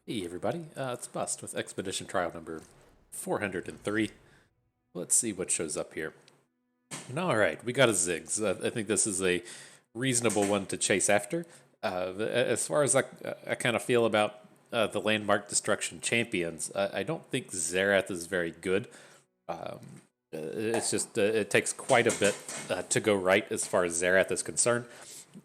Hey everybody, it's Bust with Expedition Trial number 403. Let's see what shows up here. And all right, we got a Ziggs. I think this is a reasonable one to chase after. As far as I kind of feel about the Landmark Destruction champions, I don't think Xerath is very good. It's just it takes quite a bit to go right as far as Xerath is concerned.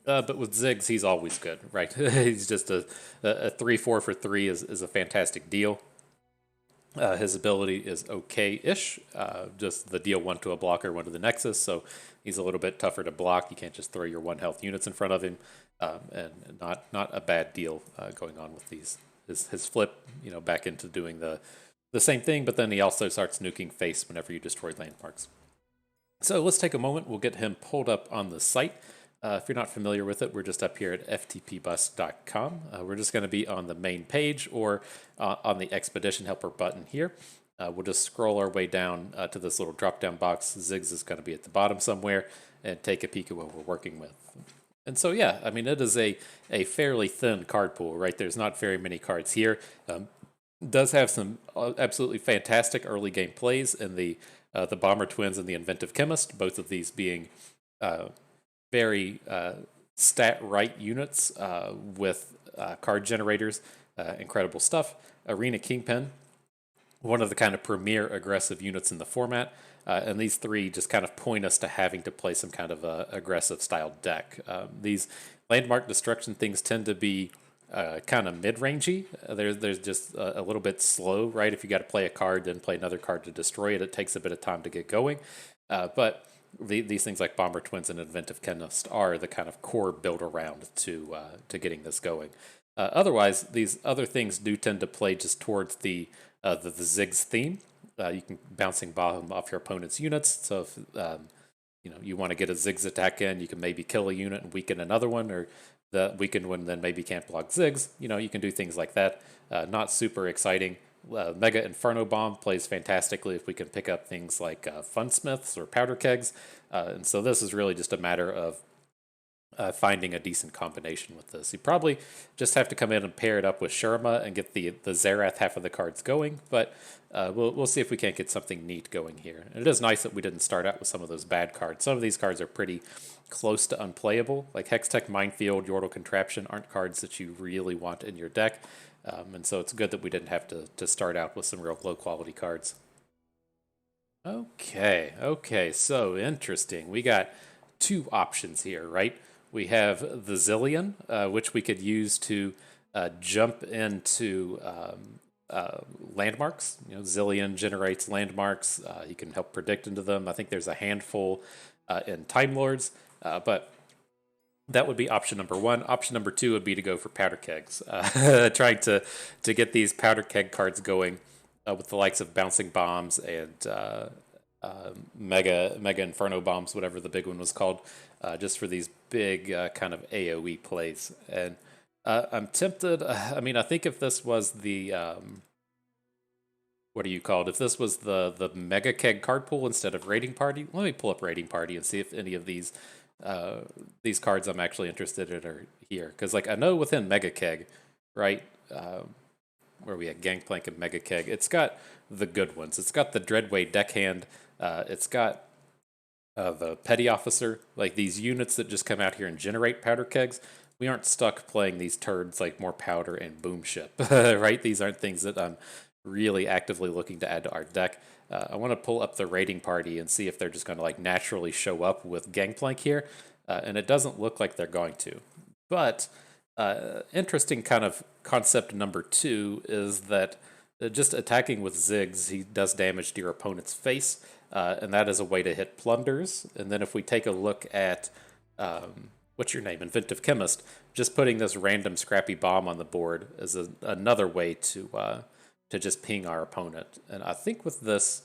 But with Ziggs, he's always good, right? He's just a 3-4 for 3 is a fantastic deal. His ability is okay-ish. Just the deal one to a blocker, one to the Nexus, so he's a little bit tougher to block. You can't just throw your 1 health units in front of him, and not a bad deal going on with these. His flip, back into doing the same thing, but then he also starts nuking face whenever you destroy landmarks. So let's take a moment. We'll get him pulled up on the site. If you're not familiar with it, we're just up here at ftpbus.com. We're just going to be on the main page or on the Expedition Helper button here. We'll just scroll our way down to this little drop-down box. Ziggs is going to be at the bottom somewhere, and take a peek at what we're working with. And so, yeah, I mean, it is a fairly thin card pool, right? There's not very many cards here. Does have some absolutely fantastic early game plays in the Bomber Twins and the Inventive Chemist, both of these being very stat right units with card generators. Incredible stuff. Arena Kingpin, one of the kind of premier aggressive units in the format. And these three just kind of point us to having to play some kind of aggressive style deck. These landmark destruction things tend to be kind of mid-rangey. There's just a little bit slow, right? If you got to play a card, then play another card to destroy it, it takes a bit of time to get going. But these things like Bomber Twins and Inventive Chemist are the kind of core build around to getting this going. Otherwise, these other things do tend to play just towards the Ziggs theme. You can bouncing bomb off your opponent's units. So if you want to get a Ziggs attack in, you can maybe kill a unit and weaken another one, or the weakened one then maybe can't block Ziggs. You can do things like that. Not super exciting. Mega Inferno Bomb plays fantastically if we can pick up things like Funsmiths or Powder Kegs. And so this is really just a matter of finding a decent combination with this. You probably just have to come in and pair it up with Shurima and get the Xerath half of the cards going, but we'll see if we can't get something neat going here. And it is nice that we didn't start out with some of those bad cards. Some of these cards are pretty close to unplayable, like Hextech Minefield, Yordle Contraption aren't cards that you really want in your deck. And so it's good that we didn't have to start out with some real low quality cards. Okay, so interesting. We got two options here, right? We have the Zillion, which we could use to jump into landmarks. Zillion generates landmarks. You can help predict into them. I think there's a handful in Time Lords, but that would be option number one. Option number two would be to go for powder kegs, trying to get these powder keg cards going with the likes of bouncing bombs and mega inferno bombs, whatever the big one was called, just for these big kind of AOE plays. And I'm tempted. I mean, I think if this was the what do you call it? If this was the mega keg card pool instead of raiding party, let me pull up raiding party and see if any of these cards I'm actually interested in are here. Because like I know within mega keg, right? Where we at Gangplank and Mega Keg, it's got the good ones. It's got the Dreadway Deckhand. It's got the Petty Officer, like these units that just come out here and generate powder kegs. We aren't stuck playing these turds like more powder and boom ship, right? These aren't things that I'm really actively looking to add to our deck. I want to pull up the raiding party and see if they're just going to like naturally show up with Gangplank here, and it doesn't look like they're going to. But interesting kind of concept number two is that just attacking with Ziggs, he does damage to your opponent's face, and that is a way to hit plunders. And then if we take a look at what's your name, Inventive Chemist, just putting this random scrappy bomb on the board is another way to just ping our opponent. And I think with this,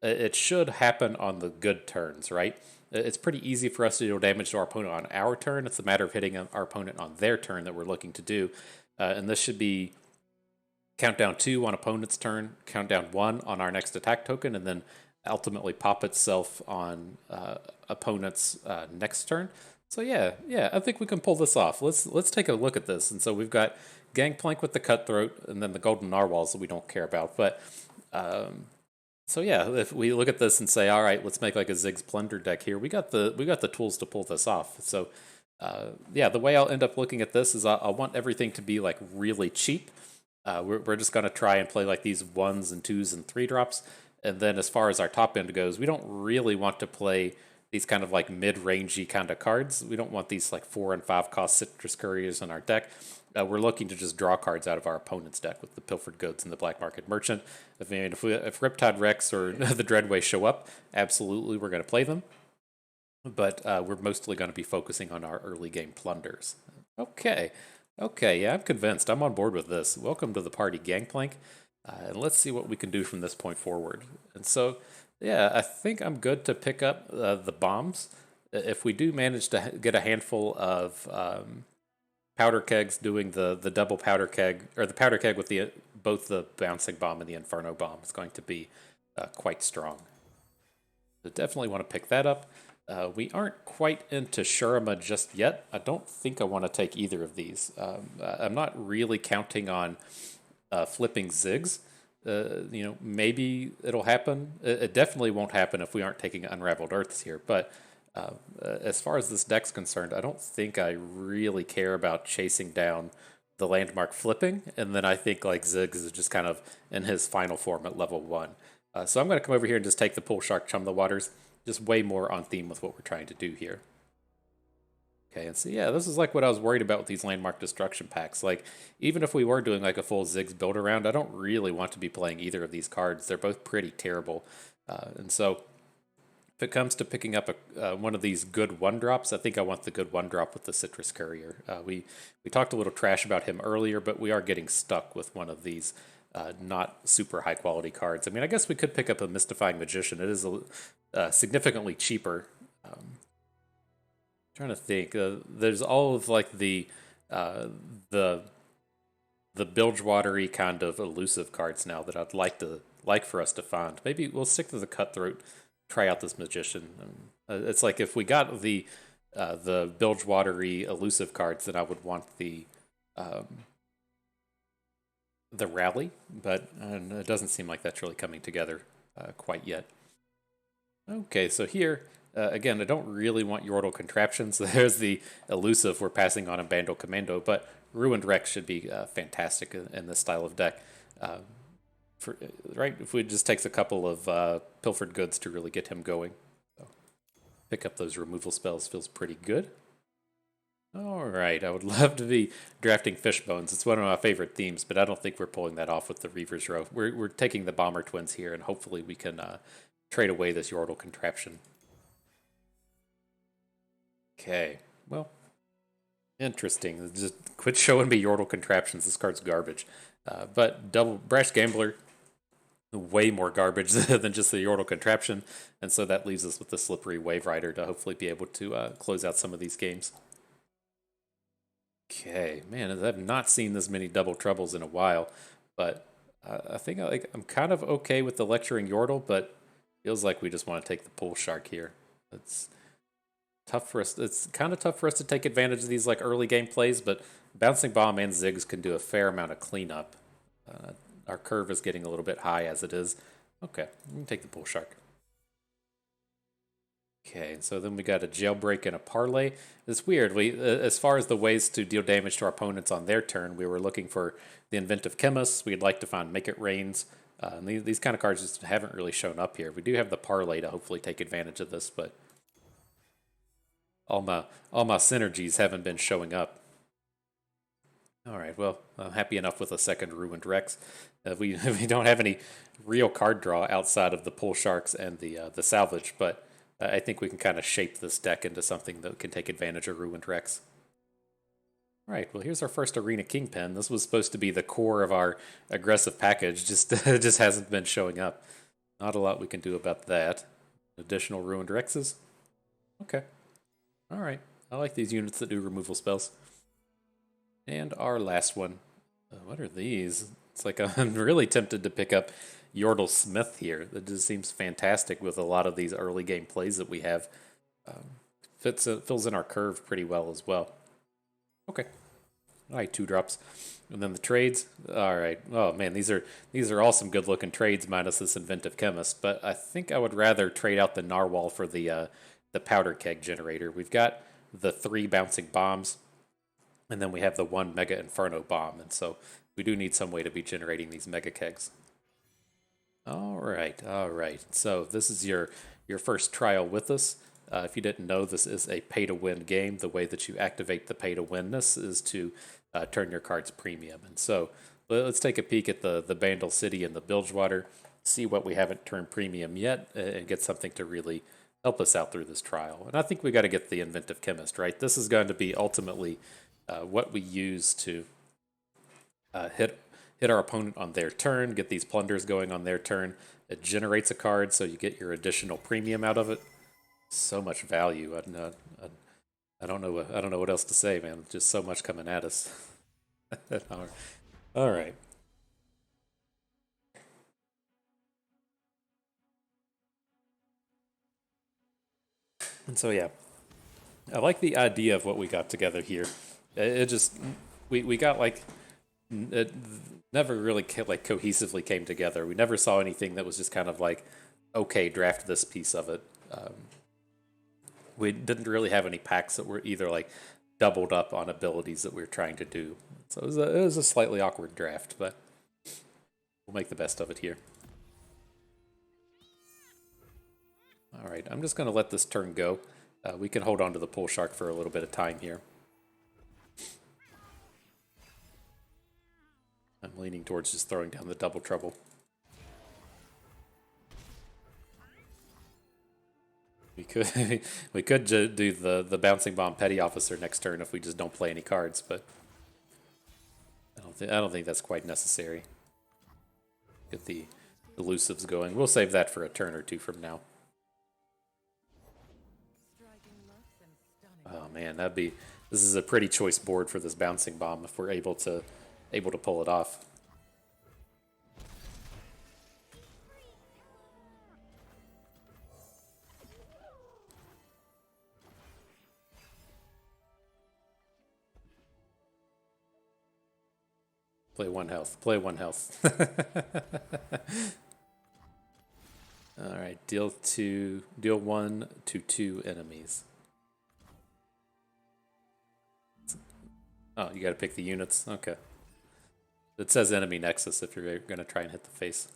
it should happen on the good turns, right? It's pretty easy for us to deal damage to our opponent on our turn. It's a matter of hitting our opponent on their turn that we're looking to do. And this should be countdown 2 on opponent's turn, countdown 1 on our next attack token, and then ultimately pop itself on opponent's next turn. So yeah, I think we can pull this off. Let's take a look at this. And so we've got Gangplank with the Cutthroat, and then the Golden Narwhals that we don't care about. But so yeah, if we look at this and say, all right, let's make like a Ziggs Plunder deck here, we got the tools to pull this off. So yeah, the way I'll end up looking at this is I want everything to be like really cheap. We're just gonna try and play like these 1s and 2s and 3 drops, and then as far as our top end goes, we don't really want to play these kind of like mid-rangey kind of cards. We don't want these like 4 and 5 cost Citrus Couriers in our deck. We're looking to just draw cards out of our opponent's deck with the Pilfered Goods and the Black Market Merchant. If Riptide Rex or the Dreadway show up, absolutely we're going to play them. But we're mostly going to be focusing on our early game plunders. Okay, yeah, I'm convinced. I'm on board with this. Welcome to the party, Gangplank. And let's see what we can do from this point forward. And so, yeah, I think I'm good to pick up the bombs. If we do manage to get a handful of powder kegs doing the double powder keg, or the powder keg with the both the bouncing bomb and the Inferno bomb, is going to be quite strong. So definitely want to pick that up. We aren't quite into Shurima just yet. I don't think I want to take either of these. I'm not really counting on flipping Ziggs. Maybe it'll happen. It definitely won't happen if we aren't taking Unraveled Earths here. But as far as this deck's concerned, I don't think I really care about chasing down the landmark flipping. And then I think like Ziggs is just kind of in his final form at level 1. So I'm going to come over here and just take the Pool Shark, Chum the Waters. Just way more on theme with what we're trying to do here. Okay, and so yeah, this is like what I was worried about with these landmark destruction packs. Like, even if we were doing like a full Ziggs build around, I don't really want to be playing either of these cards. They're both pretty terrible. And so if it comes to picking up one of these good 1-drops, I think I want the good 1-drop with the Citrus Courier. We talked a little trash about him earlier, but we are getting stuck with one of these not super high quality cards. I mean, I guess we could pick up a Mystifying Magician. It is significantly cheaper. Trying to think. There's all of like the bilgewatery kind of elusive cards now that I'd like for us to find. Maybe we'll stick to the Cutthroat. Try out this Magician. It's like if we got the bilgewatery elusive cards, then I would want the rally, but it doesn't seem like that's really coming together quite yet. Okay, so here, again, I don't really want Yordle Contraptions. There's the elusive we're passing on in Bandle Commando, but Ruined Rex should be fantastic in this style of deck. Right, if we just takes a couple of Pilfered Goods to really get him going. So pick up those removal spells feels pretty good. Alright, I would love to be drafting Fishbones. It's one of my favorite themes, but I don't think we're pulling that off with the Reaver's Row. We're taking the Bomber Twins here, and hopefully we can trade away this Yordle Contraption. Okay, well, interesting. Just quit showing me Yordle Contraptions. This card's garbage. But double Brash Gambler, way more garbage than just the Yordle Contraption, and so that leaves us with the Slippery Wave Rider to hopefully be able to close out some of these games. Okay, man, I've not seen this many double troubles in a while, but I think I'm kind of okay with the Lecturing Yordle, but feels like we just want to take the Pool Shark here. It's tough for us. It's kind of tough for us to take advantage of these like early game plays, but Bouncing Bomb and Ziggs can do a fair amount of cleanup. Our curve is getting a little bit high as it is. Okay, we can take the Pool Shark. Okay, so then we got a Jailbreak and a Parlay. It's weird. As far as the ways to deal damage to our opponents on their turn, we were looking for the Inventive Chemist. We'd like to find Make It Rains. And these kind of cards just haven't really shown up here. We do have the Parlay to hopefully take advantage of this, but all my synergies haven't been showing up. All right, well, I'm happy enough with a second Ruined Rex. We don't have any real card draw outside of the Pool Sharks and the Salvage, but I think we can kind of shape this deck into something that can take advantage of Ruined Rex. All right, well, here's our first Arena Kingpin. This was supposed to be the core of our aggressive package, just hasn't been showing up. Not a lot we can do about that. Additional Ruined Rexes. Okay. All right, I like these units that do removal spells. And our last one. What are these? It's like I'm really tempted to pick up Yordle Smith here. That just seems fantastic with a lot of these early game plays that we have. Fills in our curve pretty well as well. Okay. All right, 2 drops. And then the trades. All right. Oh man, these are all some good looking trades minus this inventive chemist. But I think I would rather trade out the narwhal for the powder keg generator. We've got the 3 bouncing bombs, and then we have the 1 mega inferno bomb, and so we do need some way to be generating these mega kegs. All right, all right. So this is your first trial with us. If you didn't know, this is a pay-to-win game. The way that you activate the pay-to-winness is to turn your cards premium. And so let's take a peek at the Bandle City and the Bilgewater, see what we haven't turned premium yet, and get something to really help us out through this trial. And I think we got to get the Inventive Chemist, right? This is going to be ultimately what we use to hit our opponent on their turn, get these plunders going on their turn. It generates a card, so you get your additional premium out of it. So much value. I don't know. I don't know what else to say, man. Just so much coming at us. All right. And so yeah, I like the idea of what we got together here. It just we got like it never really like cohesively came together. We never saw anything that was just kind of like, okay, draft this piece of it. We didn't really have any packs that were either like doubled up on abilities that we were trying to do. So it was a slightly awkward draft, but we'll make the best of it here. All right, I'm just going to let this turn go. We can hold on to the Pool Shark for a little bit of time here. I'm leaning towards just throwing down the Double Trouble. We could we could do the Bouncing Bomb Petty Officer next turn if we just don't play any cards, but I don't think that's quite necessary. Get the elusives going. We'll save that for a turn or two from now. Oh man, this is a pretty choice board for this Bouncing Bomb if we're able to pull it off. Play 1 health. Play 1 health. All right, deal 1 to 2 enemies. Oh, you got to pick the units. Okay. It says enemy nexus if you're going to try and hit the face.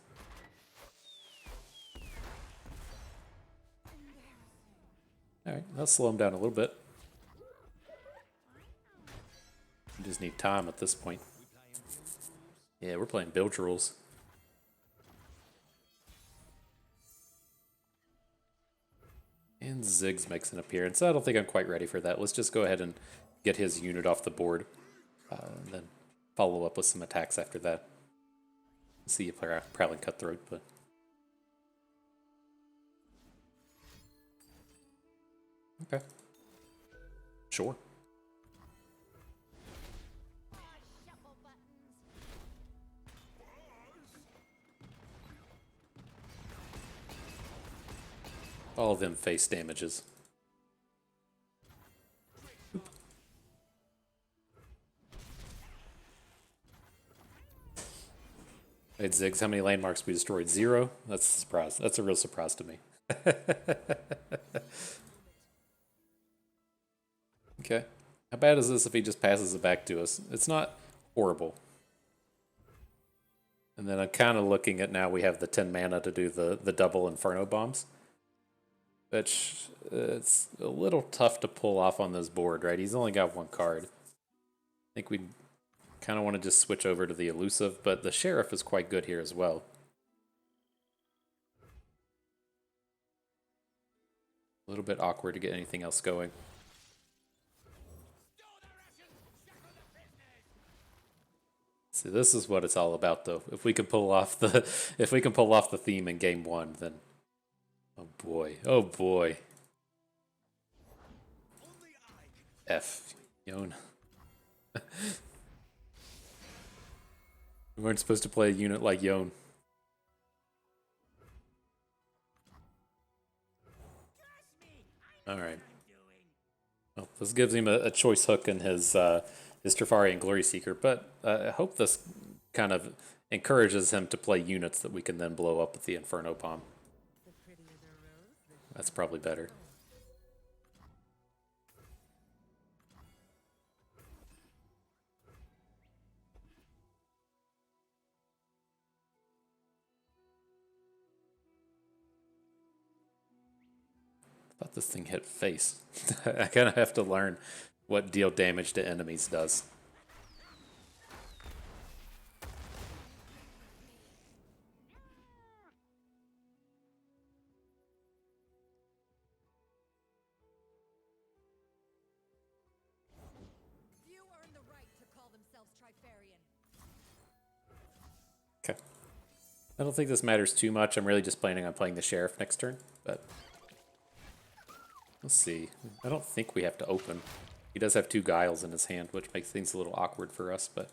All right, let's slow him down a little bit. We just need time at this point. Yeah, we're playing bilge rules. And Ziggs makes an appearance. I don't think I'm quite ready for that. Let's just go ahead and get his unit off the board. And then follow up with some attacks after that. See if Prowling Cutthroat, but... Okay. Sure. All of them face damages. Hey Ziggs, how many landmarks we destroyed? 0? That's a surprise. That's a real surprise to me. Okay. How bad is this if he just passes it back to us? It's not horrible. And then I'm kind of looking at now we have the 10 mana to do the double Inferno bombs. Which, it's a little tough to pull off on this board, right? He's only got 1 card. I think we kind of want to just switch over to the elusive, but the Sheriff is quite good here as well. A little bit awkward to get anything else going. See, this is what it's all about, though. If we can pull off the theme in game 1, then oh boy, oh boy. F, Yone. We weren't supposed to play a unit like Yone. All right. Well, this gives him a choice hook in his his Trifari and Glory Seeker, but I hope this kind of encourages him to play units that we can then blow up with the Inferno Bomb. That's probably better. I thought this thing hit face. I kind of have to learn what deal damage to enemies does. Few earn the right to call themselves Trifarian. Okay. I don't think this matters too much. I'm really just planning on playing the Sheriff next turn, but let's see. I don't think we have to open. He does have 2 Guiles in his hand, which makes things a little awkward for us, but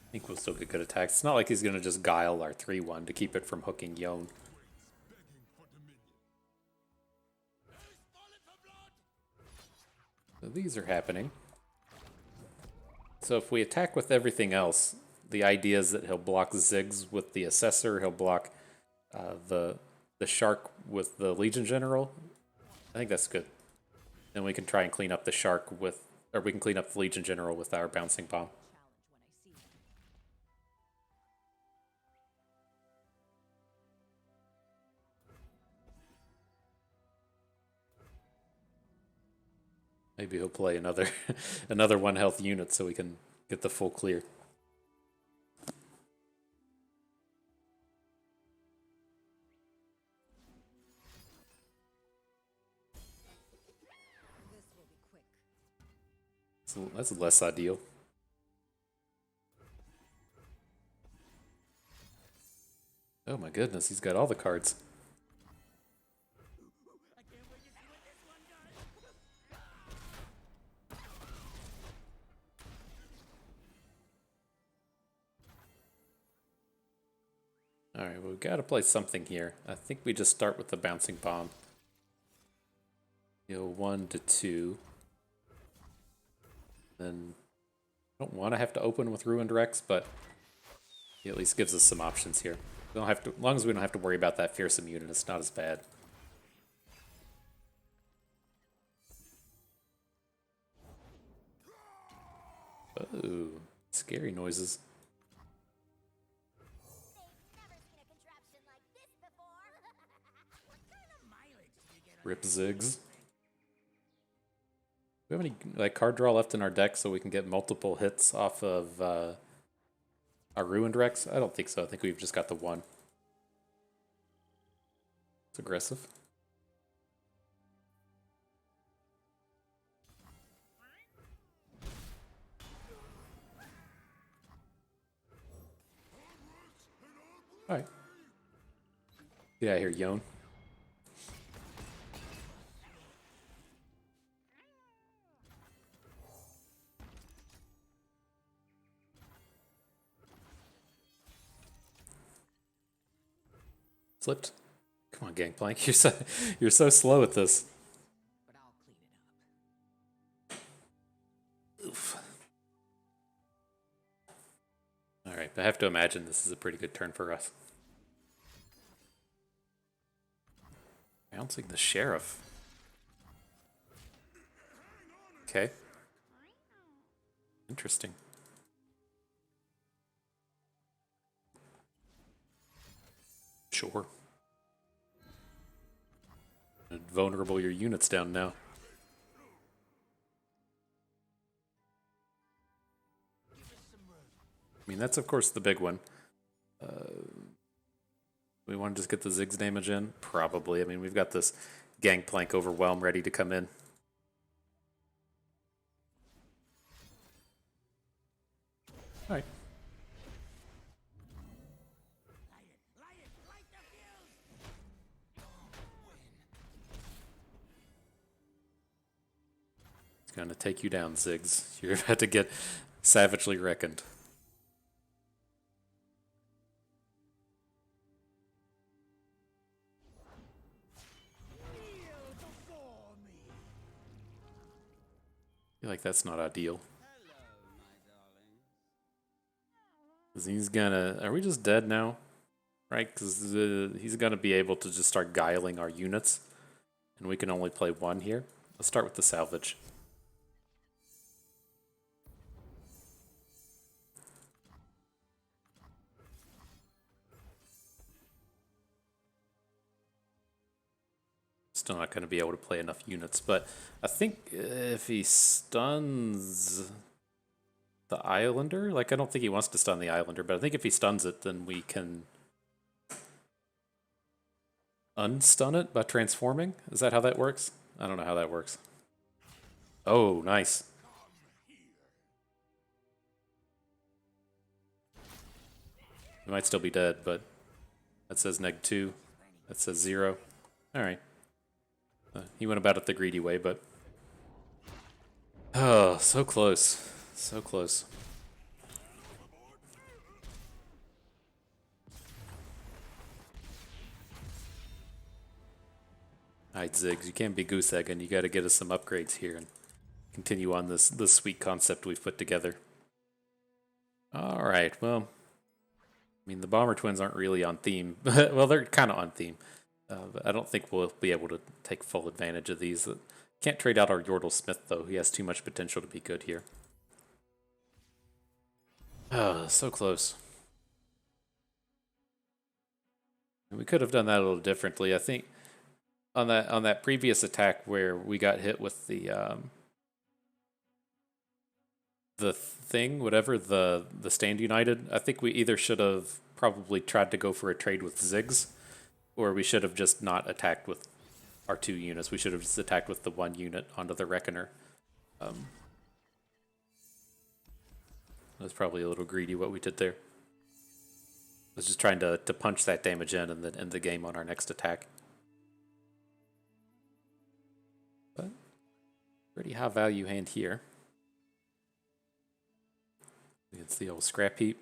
I think we'll still get good attacks. It's not like he's going to just Guile our 3-1 to keep it from hooking Yone. So these are happening. So if we attack with everything else, the idea is that he'll block Ziggs with the Assessor, he'll block the Shark with the Legion General. I think that's good. Then we can try and clean up the Shark with, or we can clean up the Legion General with our Bouncing Bomb. Maybe he'll play another another 1 health unit so we can get the full clear. This will be quick. So that's less ideal. Oh my goodness, he's got all the cards. Alright, well, we've got to play something here. I think we just start with the Bouncing Bomb. Heal 1 to 2. Then I don't want to have to open with Ruined Rex, but he at least gives us some options here. We don't have to, as long as we don't have to worry about that fearsome unit, it's not as bad. Oh, scary noises. Rip Ziggs. Do we have any like card draw left in our deck so we can get multiple hits off of our Ruined Rex? I don't think so. I think we've just got the 1. It's aggressive. Alright. Get out of here, Yone. Slipped. Come on, Gangplank. You're so slow at this. But I'll clean it up. Oof. Alright, but I have to imagine this is a pretty good turn for us. Bouncing the Sheriff. Okay. Interesting. Sure. And vulnerable your units down now. I mean, that's of course the big one. We want to just get the Ziggs damage in? Probably. I mean, we've got this Gangplank Overwhelm ready to come in. Alright. Gonna take you down, Ziggs. You're about to get savagely reckoned. like that's not ideal. 'Cause he's gonna... Are we just dead now? Right? Because he's gonna be able to just start guiling our units. And we can only play one here. Let's start with the salvage. Still not going to be able to play enough units, but I think if he stuns the Islander, like I don't think he wants to stun the Islander, but I think if he stuns it, then we can unstun it by transforming. Is that how that works? I don't know how that works. Oh, nice. We might still be dead, but that says -2. That says 0. All right. He went about it the greedy way, but... Oh, so close. So close. Alright, Ziggs, you can't be goose egging. You gotta get us some upgrades here and continue on this sweet concept we've put together. Alright, well... I mean, the Bomber Twins aren't really on theme. Well, they're kind of on theme. But I don't think we'll be able to take full advantage of these. Can't trade out our Yordle Smith, though. He has too much potential to be good here. Oh, so close. And we could have done that a little differently. I think on that previous attack where we got hit with the thing, whatever, the Stand United, I think we either should have probably tried to go for a trade with Ziggs, or we should have just not attacked with our 2 units. We should have just attacked with the 1 unit onto the Reckoner. That's probably a little greedy what we did there. I was just trying to punch that damage in and then end the game on our next attack. But pretty high value hand here. It's the old scrap heap.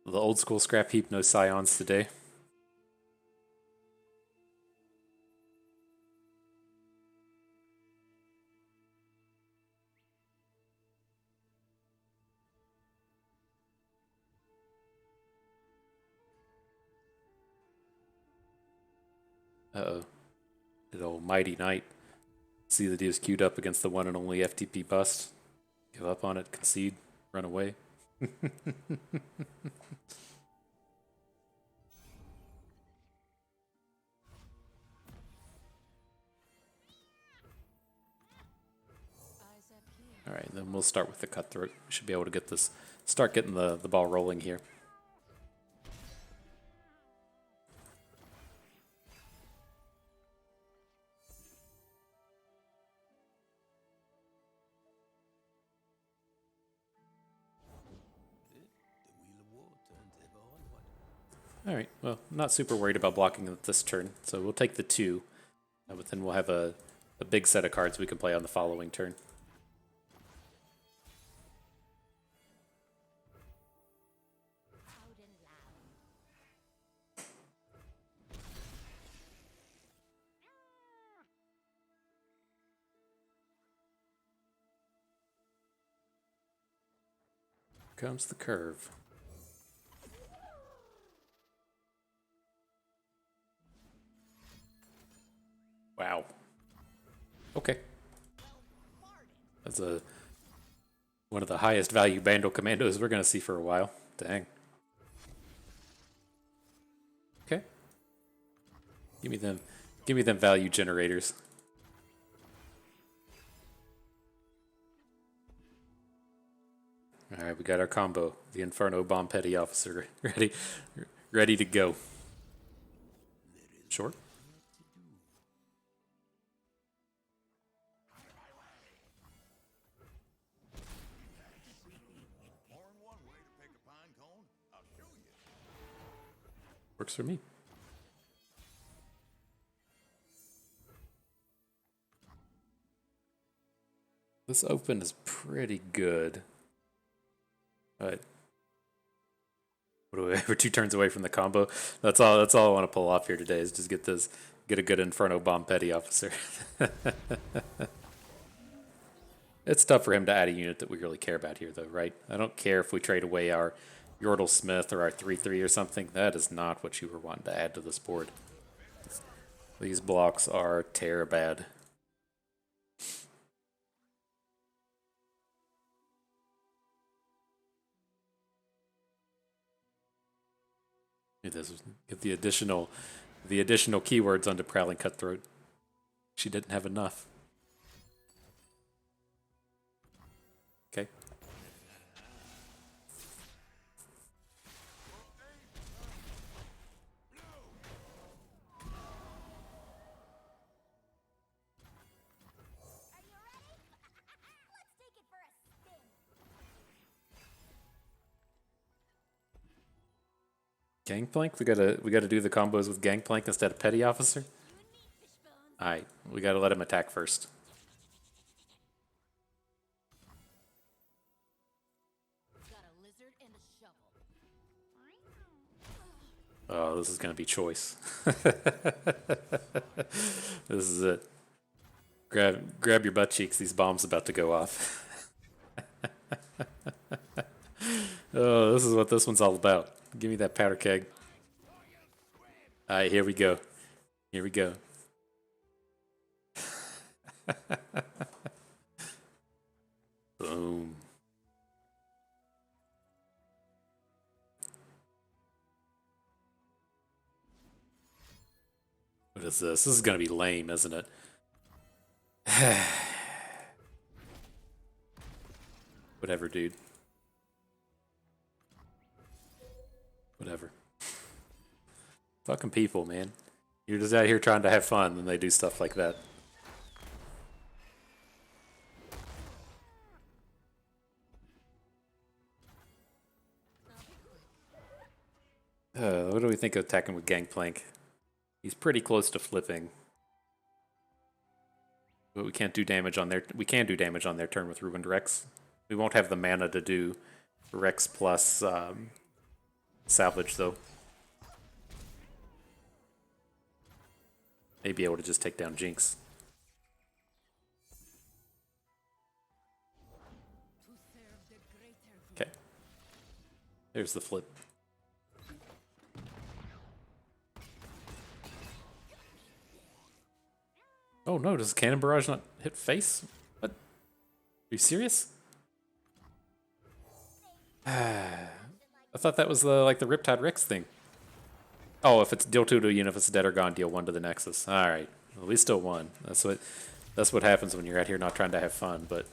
The old school scrap heap, no scions today. Uh-oh. Good old Mighty Knight. See that he was queued up against the one and only FTP bust. Give up on it, concede, run away. Alright, then we'll start with the cutthroat. We should be able to get this, start getting the ball rolling here. Alright, well, I'm not super worried about blocking this turn, so we'll take the 2. But then we'll have a big set of cards we can play on the following turn. Here comes the curve. Wow. Okay. That's one of the highest value Bandle Commandos we're going to see for a while. Dang. Okay. Give me them value generators. All right, we got our combo. The Inferno Bomb Petty Officer ready to go. Sure. Works for me. This open is pretty good. Alright. What do we, we're 2 turns away from the combo. That's all I want to pull off here today is just get a good Inferno Bomb Petty Officer. It's tough for him to add a unit that we really care about here, though, right? I don't care if we trade away our Yordle Smith or our 3/3 or something. That is not what you were wanting to add to this board. These blocks are terribad. Get the additional keywords onto Prowling Cutthroat. She didn't have enough. Okay. Are you ready? Let's take it for a spin. Gangplank? We gotta do the combos with Gangplank instead of Petty Officer? You and me, Fishbones. Alright, we gotta let him attack first. Got a lizard and a shovel. Oh, this is gonna be choice. This is it. Grab your butt cheeks, these bombs about to go off. Oh, this is what this one's all about. Give me that powder keg. Alright, here we go. Here we go. Boom. What is this? This is gonna be lame, isn't it? Whatever, dude. Whatever. Fucking people, man. You're just out here trying to have fun, and they do stuff like that. What do we think of attacking with Gangplank? He's pretty close to flipping. But we can't do damage on their... We can do damage on their turn with Ruined Rex. We won't have the mana to do Rex plus salvage, though. May be able to just take down Jinx. To serve the greater good. Okay. There's the flip. Oh no, does Cannon Barrage not hit face? What? Are you serious? I thought that was the like the Riptide Rex thing. Oh, if it's deal 2 to a unit, if it's dead or gone, deal 1 to the Nexus. Alright. Well, we still won. That's what happens when you're out here not trying to have fun, but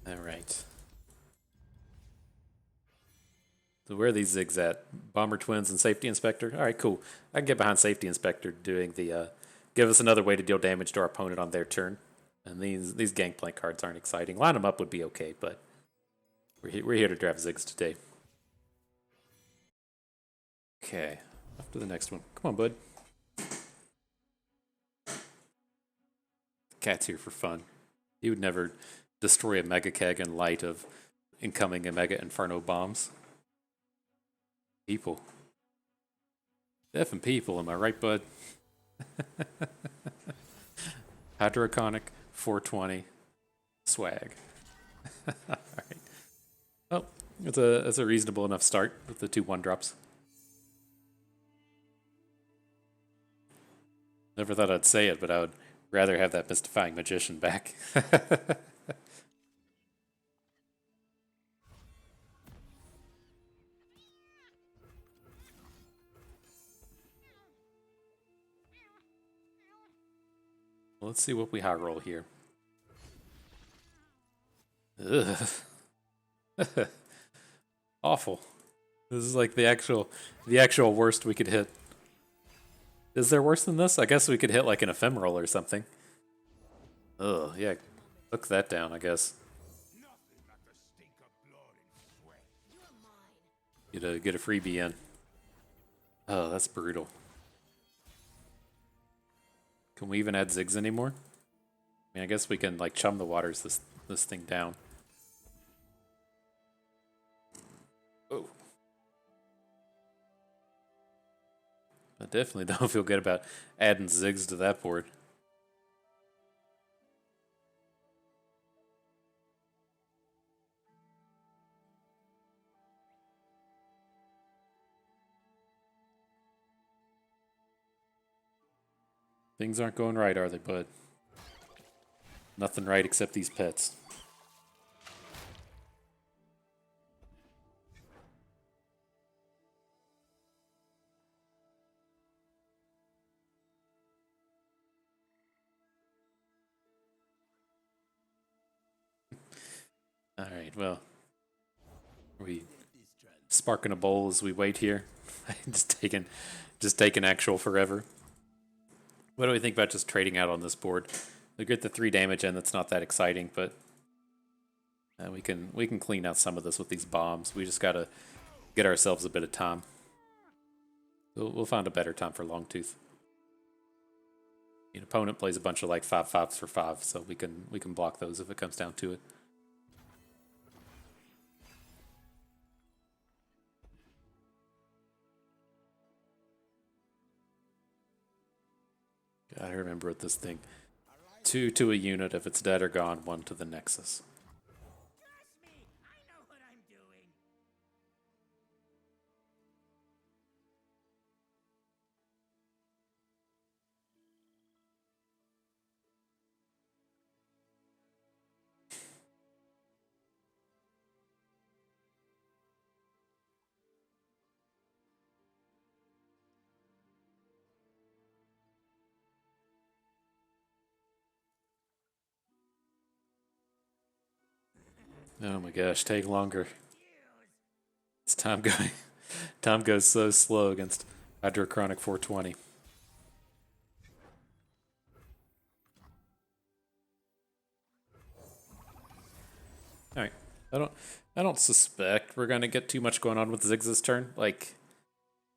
Alright. So where are these Ziggs at? Bomber Twins and Safety Inspector? Alright, cool. I can get behind Safety Inspector doing the give us another way to deal damage to our opponent on their turn. And these Gangplank cards aren't exciting. Line them up would be okay, but we're here to draft Ziggs today. Okay, off to the next one. Come on, bud. Cat's here for fun. He would never destroy a Mega Keg in light of incoming Mega Inferno bombs. People. Effing people, am I right, bud? Hydroconic, 420, swag. Alright. Oh, it's a reasonable enough start with the 2 1-drops. Never thought I'd say it, but I would rather have that Mystifying Magician back. Let's see what we high roll here. Ugh. Awful. This is like the actual worst we could hit. Is there worse than this? I guess we could hit like an ephemeral or something. Ugh, yeah. Hook that down, I guess. Get a freebie in. Oh, that's brutal. Can we even add Ziggs anymore? I mean, I guess we can like chum the waters this thing down. Oh. I definitely don't feel good about adding Ziggs to that board. Things aren't going right, are they, bud? Nothing right except these pets. Alright, well. Are we sparking a bowl as we wait here? just taking actual forever. What do we think about just trading out on this board? We get the 3 damage in, that's not that exciting, but we can clean out some of this with these bombs. We just gotta get ourselves a bit of time. We'll find a better time for Longtooth. An opponent plays a bunch of like 5/5s for 5, so we can block those if it comes down to it. Gotta remember with this thing. 2 to a unit if it's dead or gone, 1 to the Nexus. Trust me, I know what I'm doing. Oh my gosh, take longer. It's time going. Time goes so slow against Hydrochronic 420. Alright. I don't suspect we're gonna get too much going on with Ziggs' turn. Like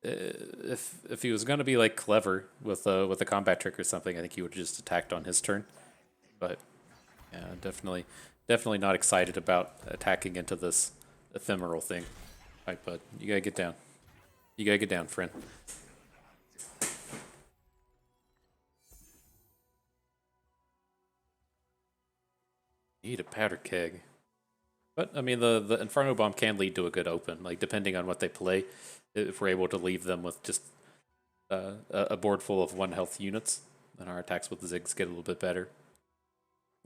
if he was gonna be like clever with a combat trick or something, I think he would have just attacked on his turn. But yeah, definitely not excited about attacking into this ephemeral thing. Alright, bud, you gotta get down. You gotta get down, friend. Need a powder keg. But I mean, the Inferno Bomb can lead to a good open. Like depending on what they play, if we're able to leave them with just a board full of 1 health units, then our attacks with the Ziggs get a little bit better.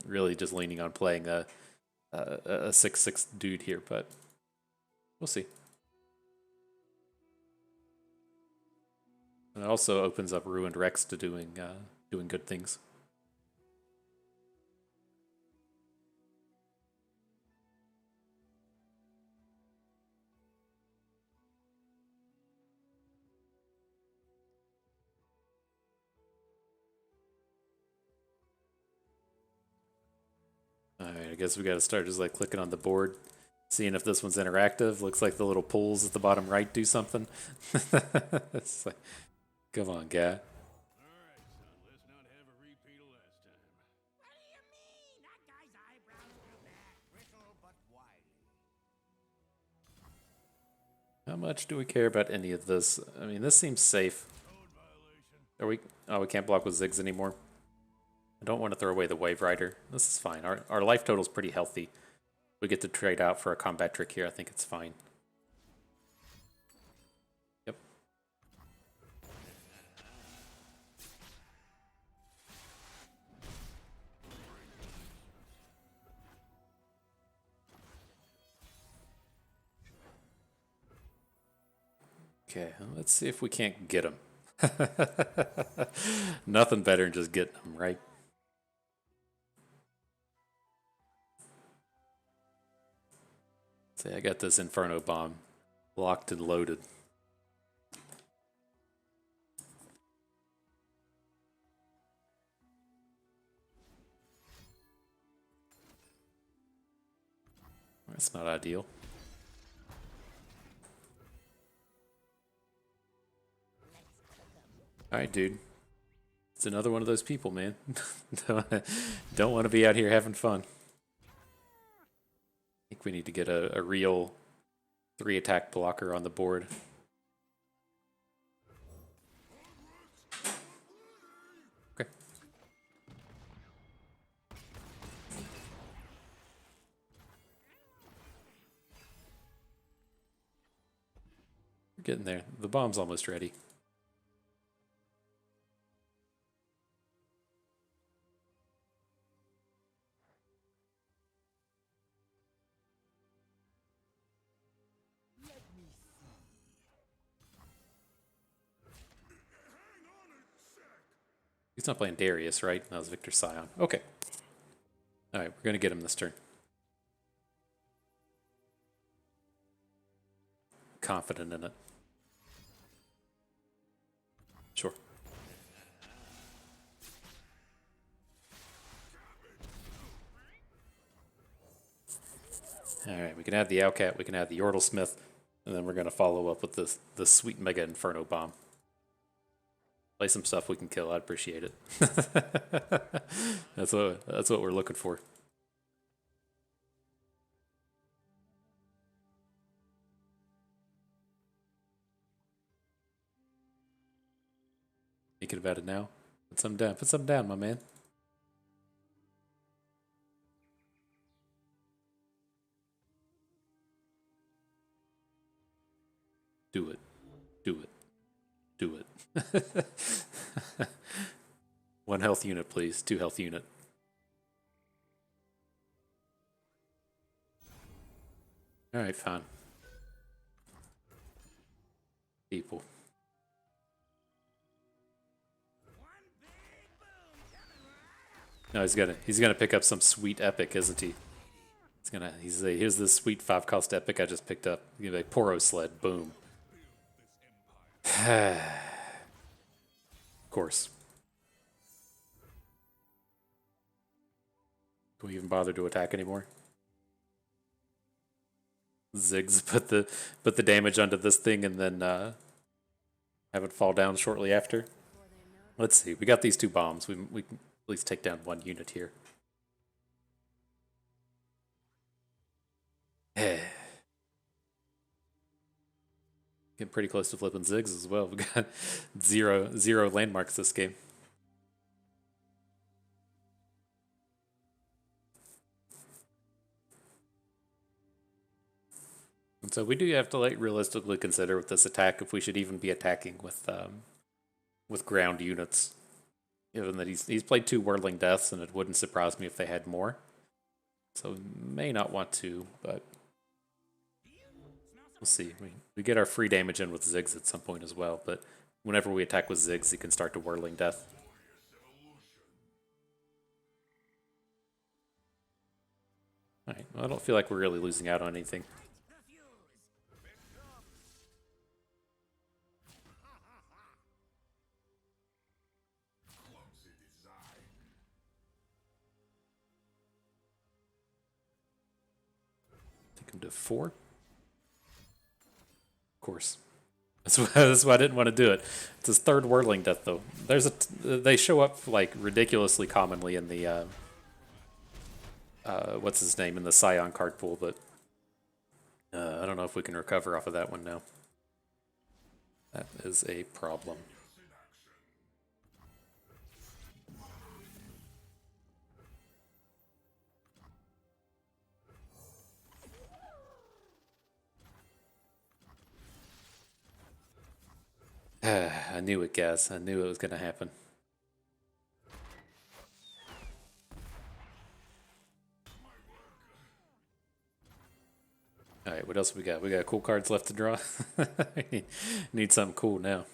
Really, just leaning on playing a 6/6 dude here, but we'll see. And it also opens up Ruined Rex to doing good things. Alright, I guess we gotta start just like clicking on the board, seeing if this one's interactive. Looks like the little pulls at the bottom right do something. It's like, come on, guy. Alright, son, let's not have a repeat of last time. What do you mean? That guy's eyebrows grew back. Brittle but wily. How much do we care about any of this? I mean, this seems safe. Code violation. Are we? Oh, we can't block with Ziggs anymore. I don't want to throw away the Wave Rider. This is fine. Our life total's pretty healthy. We get to trade out for a combat trick here. I think it's fine. Yep. Okay, let's see if we can't get him. Nothing better than just getting him, right? See, I got this Inferno Bomb locked and loaded. That's not ideal. Alright, dude. It's another one of those people, man. Don't want to be out here having fun. I think we need to get a real 3 attack blocker on the board. getting there. The bomb's almost ready. He's not playing Darius, right? That was Victor Scion. Okay. Alright, we're going to get him this turn. Confident in it. Sure. Alright, we can add the Owlcat, we can add the Yordlesmith, and then we're going to follow up with the sweet Mega Inferno Bomb. Play some stuff we can kill, I'd appreciate it. That's what we're looking for. Thinking about it now. Put some down. Put some down, my man. Do it. Do it. Do it. 1 health unit, please. 2 health unit. Alright, fine. People. No, he's gonna pick up some sweet epic, isn't he? Here's this sweet 5-cost epic I just picked up. Give a Poro Sled, boom. Of course. Do we even bother to attack anymore? Ziggs put the damage onto this thing and then have it fall down shortly after. Let's see. We got these 2 bombs. We can at least take down 1 unit here. Getting pretty close to flipping Ziggs as well. We got zero landmarks this game. And so we do have to like realistically consider with this attack if we should even be attacking with ground units. Given that he's played 2 Whirling Deaths, and it wouldn't surprise me if they had more. So may not want to, but we'll see. We get our free damage in with Ziggs at some point as well, but whenever we attack with Ziggs, he can start to Whirling Death. Alright, well, I don't feel like we're really losing out on anything. Take him to 4. Of course. That's why I didn't want to do it. It's his 3rd Whirling Death, though. They show up like ridiculously commonly in the what's his name in the Scion card pool, but I don't know if we can recover off of that one now. That is a problem. I knew it, guys. I knew it was going to happen. Alright, what else we got? We got cool cards left to draw. Need something cool now.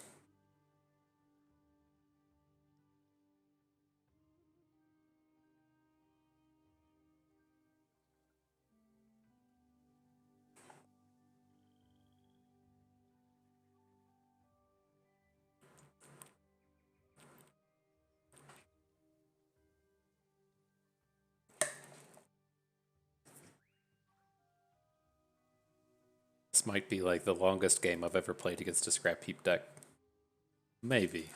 This might be like the longest game I've ever played against a scrap heap deck. Maybe.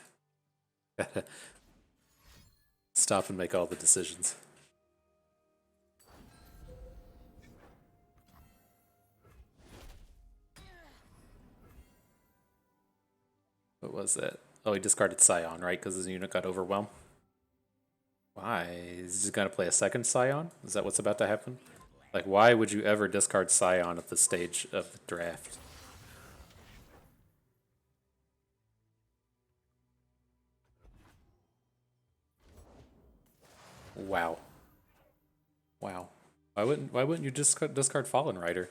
Stop and make all the decisions. What was that? Oh, he discarded Scion, right? Because his unit got overwhelmed. Why? Is he just going to play a second Scion? Is that what's about to happen? Like, why would you ever discard Scion at this stage of the draft? Wow. Wow. Why wouldn't you discard Fallen Rider?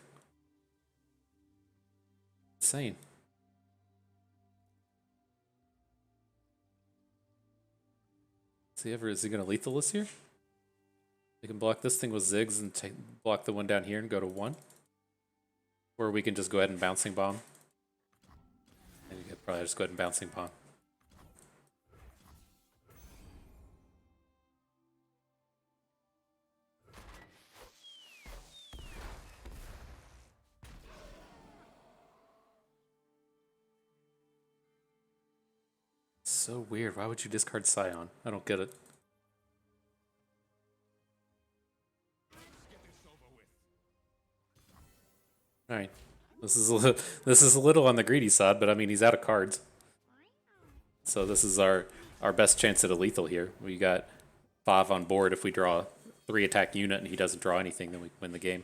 Insane. Is he gonna lethal this here? We can block this thing with Ziggs and block the one down here and go to 1. Or we can just go ahead and Bouncing Bomb. And you could probably just go ahead and Bouncing Bomb. So weird. Why would you discard Scion? I don't get it. All right. This is a little on the greedy side, but I mean he's out of cards. So this is our best chance at a lethal here. We got 5 on board. If we draw 3 attack unit and he doesn't draw anything, then we win the game.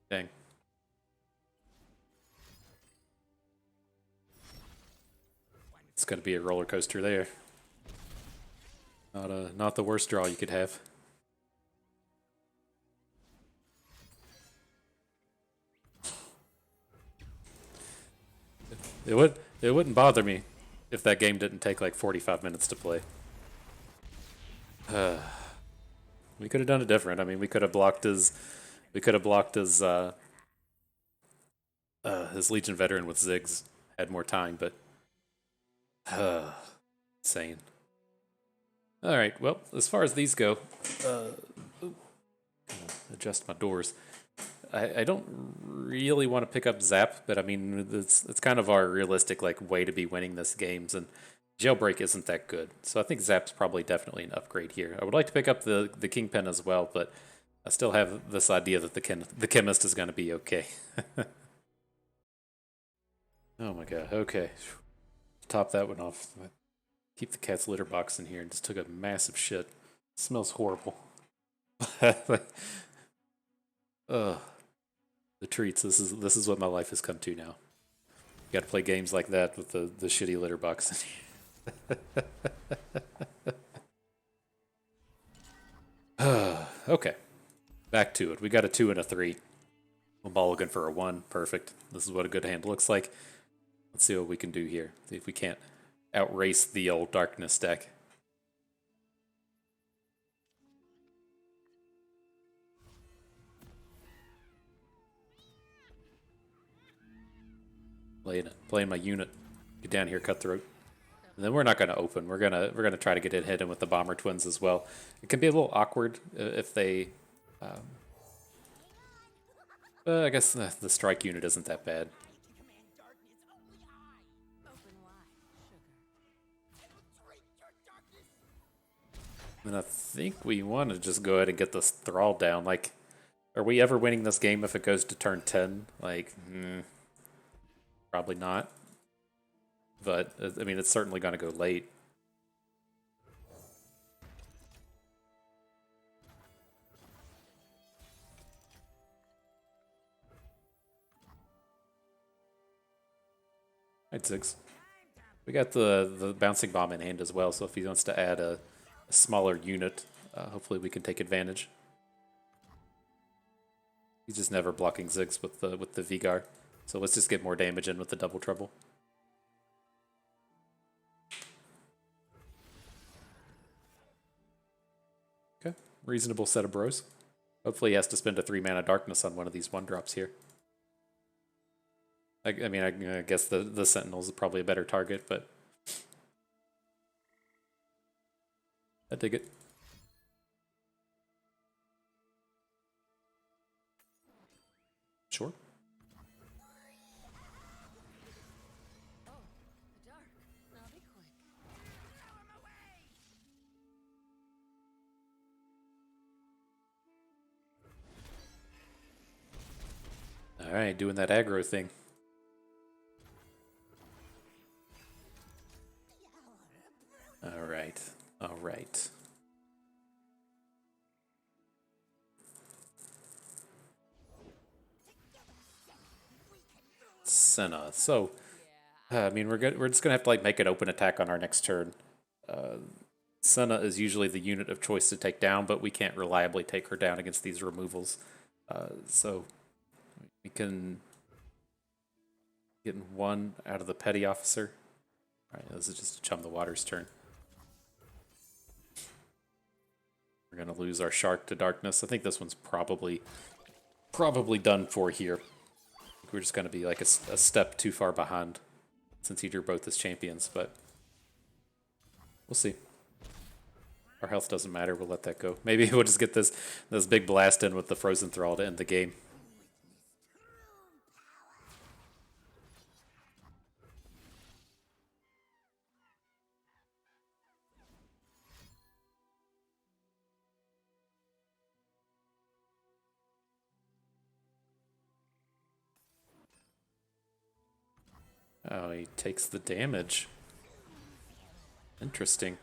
Dang. It's gonna be a roller coaster there. Not the worst draw you could have. It wouldn't bother me if that game didn't take like 45 minutes to play. We could have done it different. I mean, we could have blocked his Legion veteran with Ziggs. Had more time, but insane. All right. Well, as far as these go, adjust my doors. I don't really want to pick up Zap, but I mean it's kind of our realistic like way to be winning this games, and Jailbreak isn't that good, so I think Zap's probably definitely an upgrade here. I would like to pick up the Kingpin as well, but I still have this idea that the Chemist is going to be okay. Oh my god. Okay, top that one off. Keep the cat's litter box in here and just took a massive shit. It smells horrible. Ugh. The treats. This is what my life has come to now. You got to play games like that with the shitty litter box. Okay, back to it. We got a 2 and a 3. A mulligan for a 1. Perfect. This is what a good hand looks like. Let's see what we can do here. See if we can't outrace the old darkness deck. Playing my unit. Get down here, Cutthroat. And then we're not going to open. We're gonna try to get it hit in with the Bomber Twins as well. It can be a little awkward if they. I guess the strike unit isn't that bad. And I think we want to just go ahead and get this Thrall down. Like, are we ever winning this game if it goes to turn 10? Like, probably not. But, I mean, it's certainly going to go late. Alright, Ziggs. We got the Bouncing Bomb in hand as well, so if he wants to add a smaller unit, hopefully we can take advantage. He's just never blocking Ziggs with the Vigar. So let's just get more damage in with the Double Trouble. Okay, reasonable set of bros. Hopefully he has to spend a 3 mana Darkness on one of these 1-drops here. I mean, I guess the Sentinels is probably a better target, but I dig it. Sure. Alright, doing that aggro thing. Alright, alright. Senna. So, I mean, we're just gonna have to like make an open attack on our next turn. Senna is usually the unit of choice to take down, but we can't reliably take her down against these removals. So we can get one out of the petty officer. All right, this is just Chum the Water's turn. We're gonna lose our shark to darkness. I think this one's probably done for here. We're just gonna be like a step too far behind since he drew both as champions, but we'll see. Our health doesn't matter. We'll let that go. Maybe we'll just get this big blast in with the Frozen Thrall to end the game. Oh, he takes the damage. Interesting.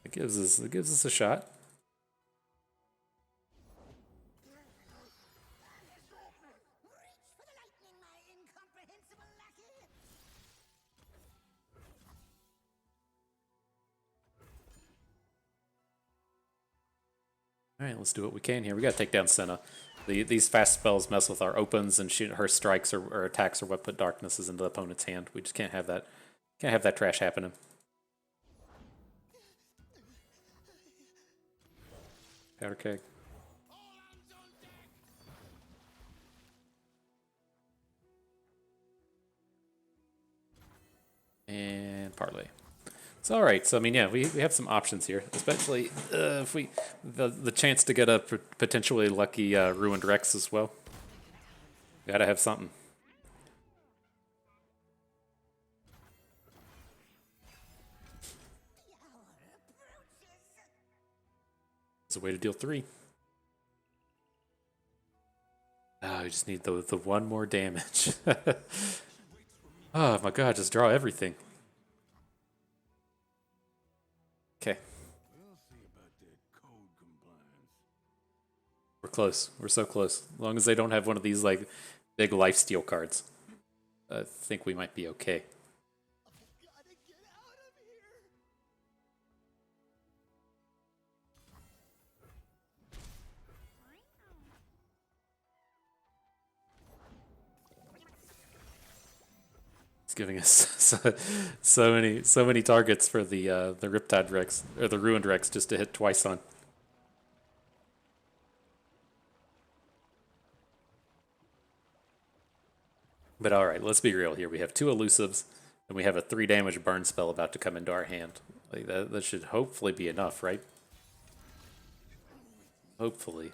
It gives us a shot. All right, let's do what we can here. We gotta take down Senna. These fast spells mess with our opens, and her strikes or attacks are what put darknesses into the opponent's hand. We just can't have that. Can't have that trash happening. Powder keg. And parlay. So all right, so I mean, yeah, we have some options here, especially if we the chance to get a potentially lucky ruined Rex as well. Gotta have something. It's a way to deal 3. Oh, we just need the one more damage. Oh my god, just draw everything. Okay. We'll see about that code compliance. We're close. We're so close. As long as they don't have one of these like big lifesteal cards, I think we might be okay. It's giving us so many targets for the Riptide Rex or the Ruined Rex just to hit twice on. But all right, let's be real here. We have 2 elusives, and we have a 3 damage burn spell about to come into our hand. Like that should hopefully be enough, right? Hopefully.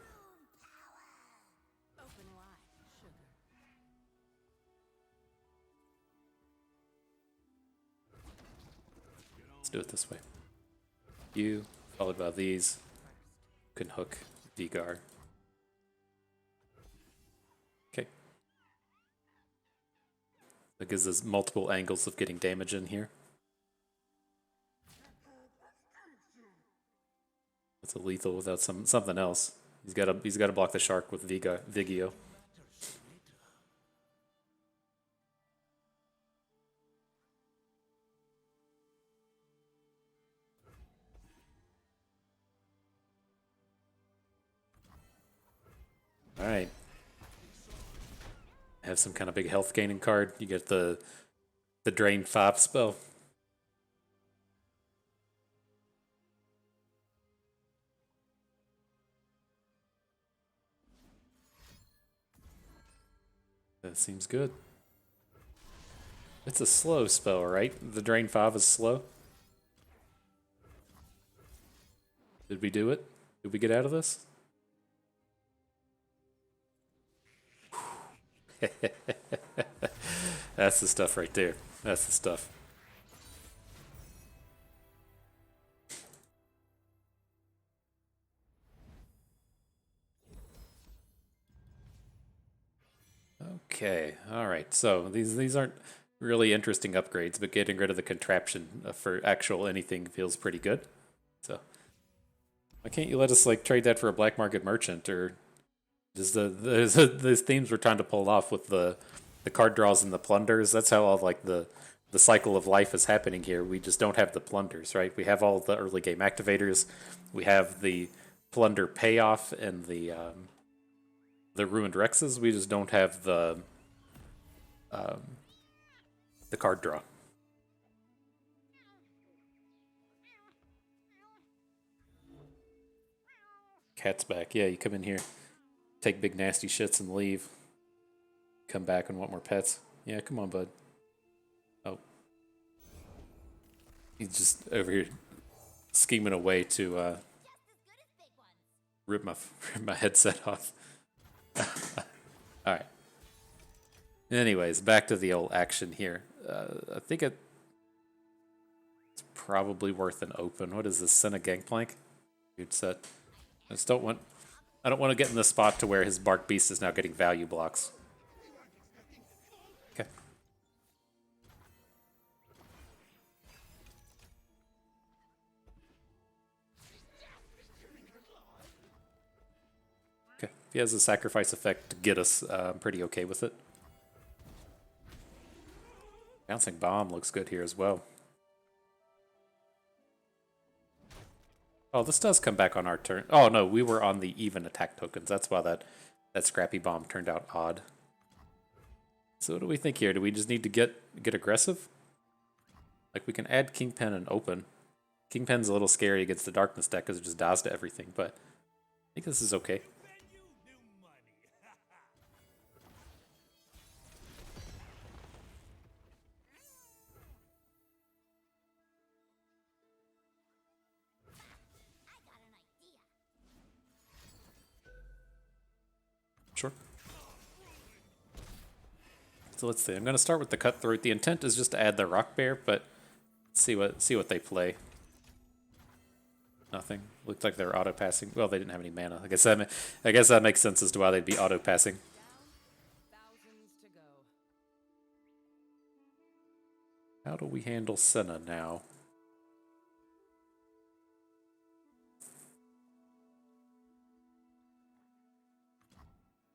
Let's do it this way. You, followed by these, can hook Vigar. Okay. That gives us multiple angles of getting damage in here. That's a lethal without something else. He's got to block the shark with Vigio. All right. Have some kind of big health gaining card. You get the Drain 5 spell. That seems good. It's a slow spell, right? The Drain 5 is slow. Did we do it? Did we get out of this? That's the stuff right there. That's the stuff. Okay, all right. So these aren't really interesting upgrades, but getting rid of the contraption for actual anything feels pretty good. So why can't you let us like trade that for a black market merchant, or just the themes we're trying to pull off with the card draws and the plunders? That's how all like the the cycle of life is happening here. We just don't have the plunders, right? We have all the early game activators. We have the plunder payoff and the ruined Rexes. We just don't have the card draw. Cat's back. Yeah, you come in here, take big nasty shits and leave. Come back and want more pets. Yeah, come on, bud. Oh. He's just over here scheming away to rip my headset off. Alright. Anyways, back to the old action here. I think it's probably worth an open. What is this? Send a Gangplank? Dude set. I don't want to get in the spot to where his Bark Beast is now getting value blocks. Okay. Okay. If he has a sacrifice effect to get us, I'm pretty okay with it. Bouncing Bomb looks good here as well. Oh, this does come back on our turn. Oh, no, we were on the even attack tokens. That's why that Scrappy Bomb turned out odd. So what do we think here? Do we just need to get aggressive? Like, we can add Kingpin and open. Kingpin's a little scary against the Darkness deck because it just dies to everything, but I think this is okay. Sure. So let's see. I'm going to start with the Cutthroat. The intent is just to add the Rock Bear, but let's see what they play. Nothing. Looked like they were auto passing. Well, they didn't have any mana. I guess that makes sense as to why they'd be auto passing. How do we handle Senna now?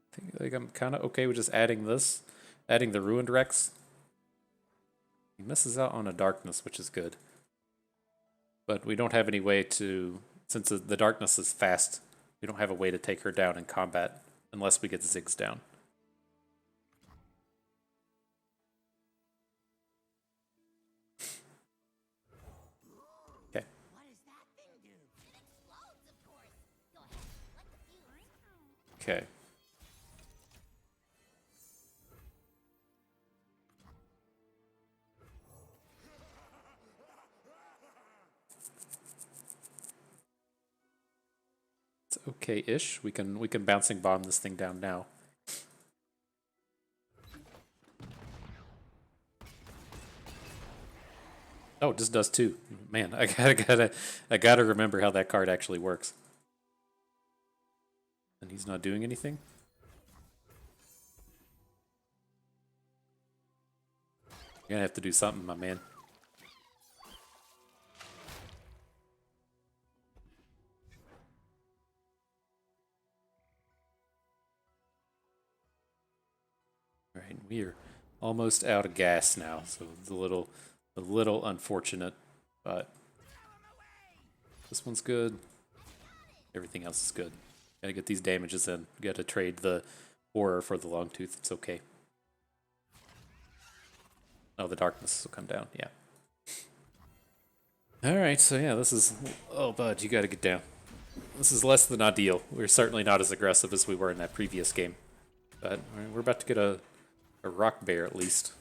I think like I'm kind of okay with just adding this, adding the Ruined Rex. He misses out on a Darkness, which is good. But we don't have any way to, since the Darkness is fast, we don't have a way to take her down in combat unless we get Ziggs down. Okay. Okay. Okay-ish. We can bouncing bomb this thing down now. Oh, it just does two. Man, I gotta remember how that card actually works. And he's not doing anything? You're gonna have to do something, my man. Alright, we are almost out of gas now, so it's a little unfortunate, but this one's good. Everything else is good. Gotta get these damages in. Gotta trade the horror for the long tooth. It's okay. Oh, the Darkness will come down. Yeah. Alright, so yeah, this is... Oh, bud, you gotta get down. This is less than ideal. We're certainly not as aggressive as we were in that previous game. But we're about to get a Rock Bear at least.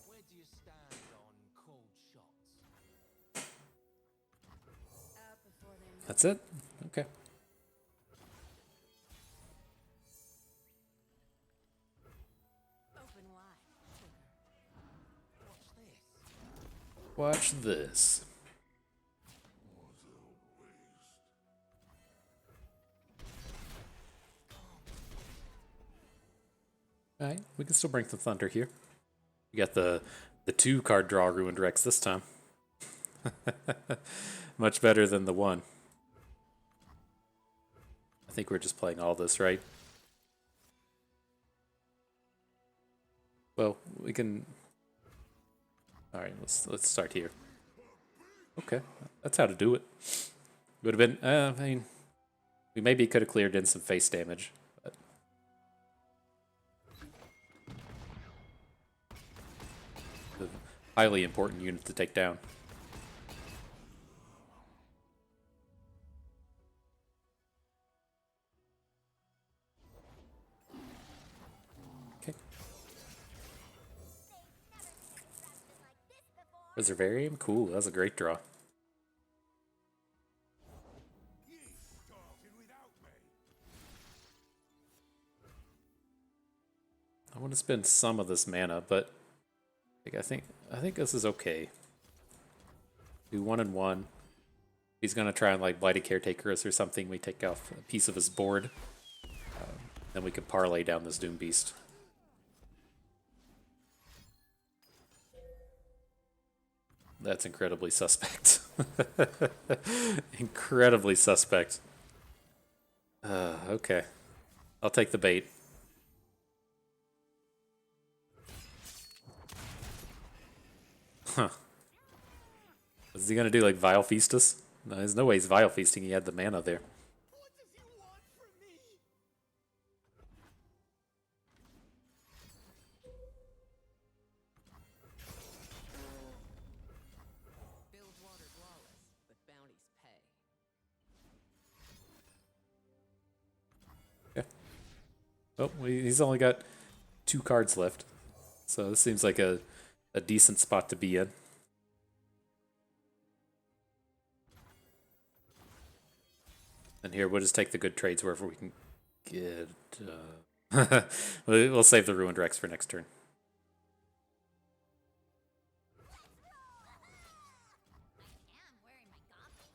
Where do you stand on cold shots? That's it? Okay. Open wide. What's this? Watch this. Alright, we can still bring some thunder here. We got the 2-card draw Ruined Rex this time. Much better than the 1. think we're just playing all this, right? Well, we can... Alright, let's start here. Okay, that's how to do it. Would have been... I mean... We maybe could have cleared in some face damage. But... The highly important unit to take down. Reservarium? Cool, that was a great draw. I want to spend some of this mana, but I think this is okay. Do 1 and 1. He's gonna try and like Blighted Caretaker us or something. We take off a piece of his board. Then we could parlay down this Doom Beast. That's incredibly suspect. Incredibly suspect. Okay. I'll take the bait. Huh. Is he gonna do like Vile Feast us? No, there's no way he's Vile Feasting. He had the mana there. What does he want from me? Build water flawless, but bounties pay. Yeah. Oh, he's only got 2 cards left. So this seems like a decent spot to be in. And here, we'll just take the good trades wherever we can get... we'll save the Ruined Rex for next turn. I am wearing my goggles.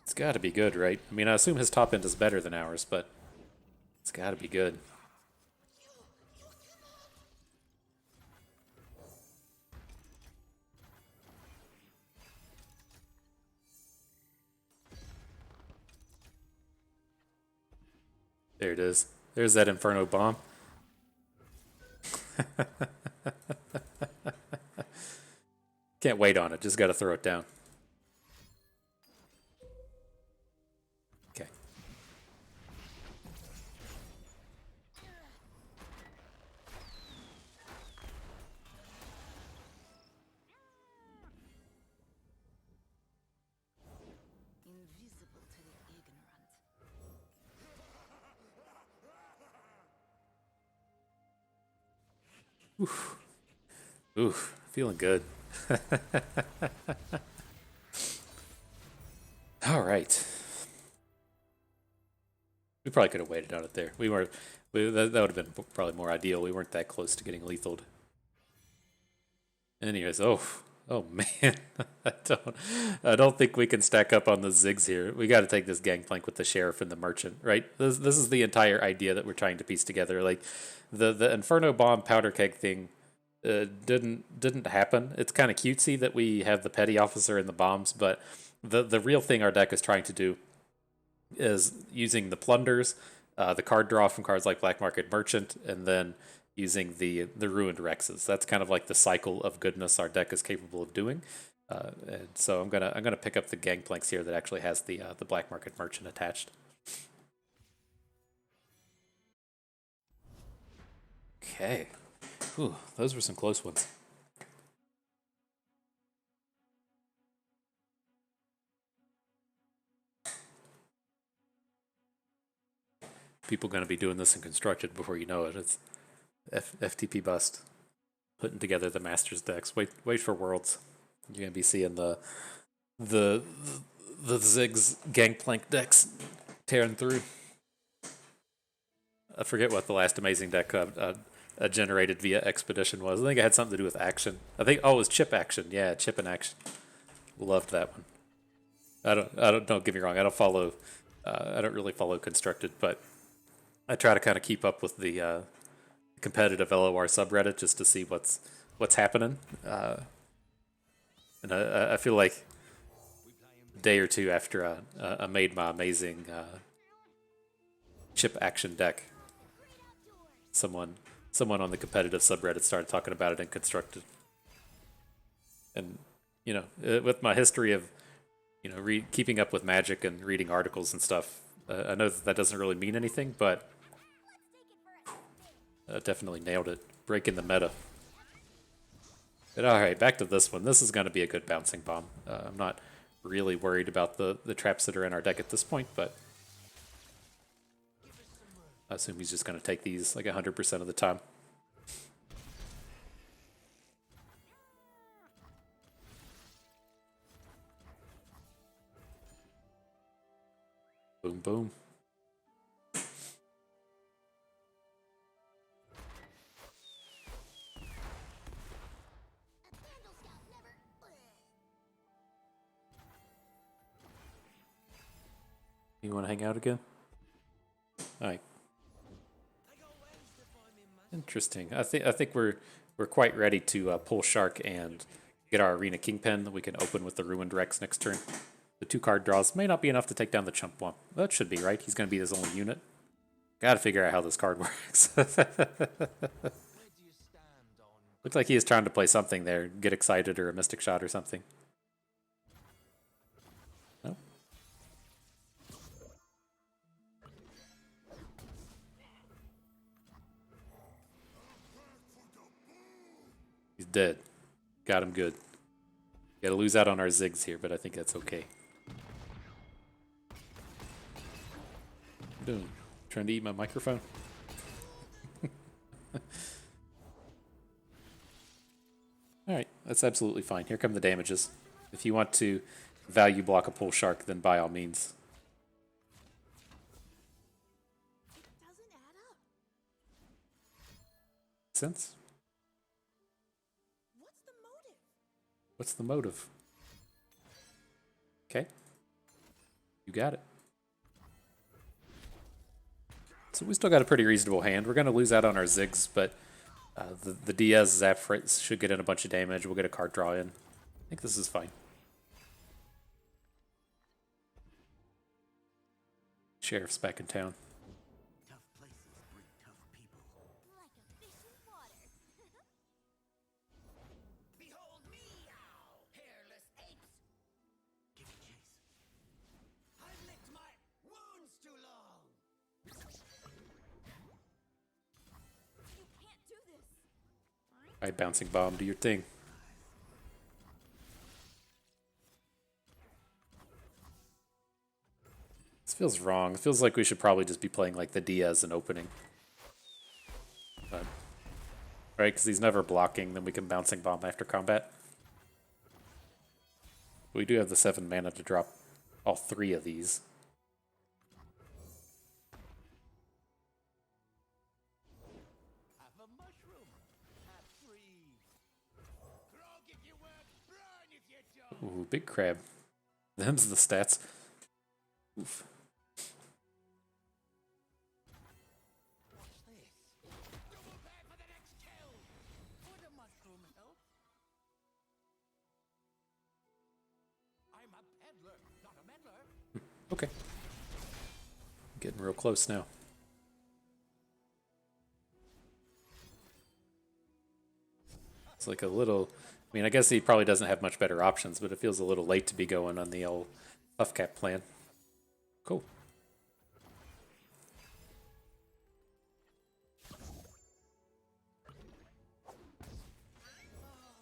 It's got to be good, right? I mean, I assume his top end is better than ours, but it's got to be good. There it is. There's that Inferno bomb. Can't wait on it. Just got to throw it down. Okay. Invisible to the ignorant. Oof, feeling good. All right. We probably could have waited on it there. We were, that would have been probably more ideal. We weren't that close to getting lethaled. Anyways, oh man, I don't think we can stack up on the Ziggs here. We got to take this Gangplank with the Sheriff and the Merchant, right? This is the entire idea that we're trying to piece together. Like the Inferno Bomb Powder Keg thing didn't happen. It's kind of cutesy that we have the Petty Officer and the bombs, but the real thing our deck is trying to do is using the plunders, the card draw from cards like Black Market Merchant, and then using the Ruined Rexes. That's kind of like the cycle of goodness our deck is capable of doing. And so I'm gonna pick up the Gangplanks here that actually has the Black Market Merchant attached. Okay. Whew, those were some close ones. People going to be doing this in Constructed before you know it. It's FTP bust. Putting together the Masters decks. Wait for Worlds. You're going to be seeing the Ziggs Gangplank decks tearing through. I forget what the last amazing deck generated via Expedition was. I think it had something to do with action. It was chip action. Yeah, chip and action. Loved that one. Don't get me wrong. I don't really follow Constructed, but I try to kind of keep up with the competitive LOR subreddit just to see what's happening. And And I feel like a day or two after I made my amazing chip action deck, someone on the competitive subreddit started talking about it in constructed. And you know, with my history of keeping up with Magic and reading articles and stuff, I know that doesn't really mean anything, but definitely nailed it, breaking the meta. But all right, back to this one. This is going to be a good bouncing bomb. I'm not really worried about the traps that are in our deck at this point, but I assume he's just going to take these like 100% of the time. Boom, boom. You want to hang out again? All right. Interesting. I think we're quite ready to pull Shark and get our Arena Kingpin that we can open with the Ruined Rex next turn. The 2-card draws may not be enough to take down the Chump one. That should be right. He's going to be his only unit. Gotta figure out how this card works. Looks like he is trying to play something there. Get excited or a Mystic Shot or something. No. He's dead. Got him good. Gotta lose out on our Ziggs here, but I think that's okay. What are you doing? Trying to eat my microphone? Alright, that's absolutely fine. Here come the damages. If you want to value block a Pull Shark, then by all means. Doesn't add up. Sense? What's the motive? What's the motive? Okay. You got it. So we still got a pretty reasonable hand. We're going to lose out on our Ziggs, but the Diaz Zap should get in a bunch of damage. We'll get a card draw in. I think this is fine. Sheriff's back in town. Tough places breed tough people. Like a fish in water. Behold me now, hairless apes! Give chase. I've licked my wounds too long! You can't do this. Alright, Bouncing Bomb, do your thing. This feels wrong. It feels like we should probably just be playing like the Diaz and opening. But, right, because he's never blocking, then we can Bouncing Bomb after combat. We do have the 7 mana to drop all 3 of these. Have a mushroom. Have 3. Grog if you work, burn if you don't. Ooh, big crab. Them's the stats. Oof. Watch this. Double pay for the next kill. Would a mushroom help? I'm a peddler, not a meddler. Okay. Getting real close now. It's like a little... I mean, I guess he probably doesn't have much better options, but it feels a little late to be going on the old Puff Cap plan. Cool. Oh,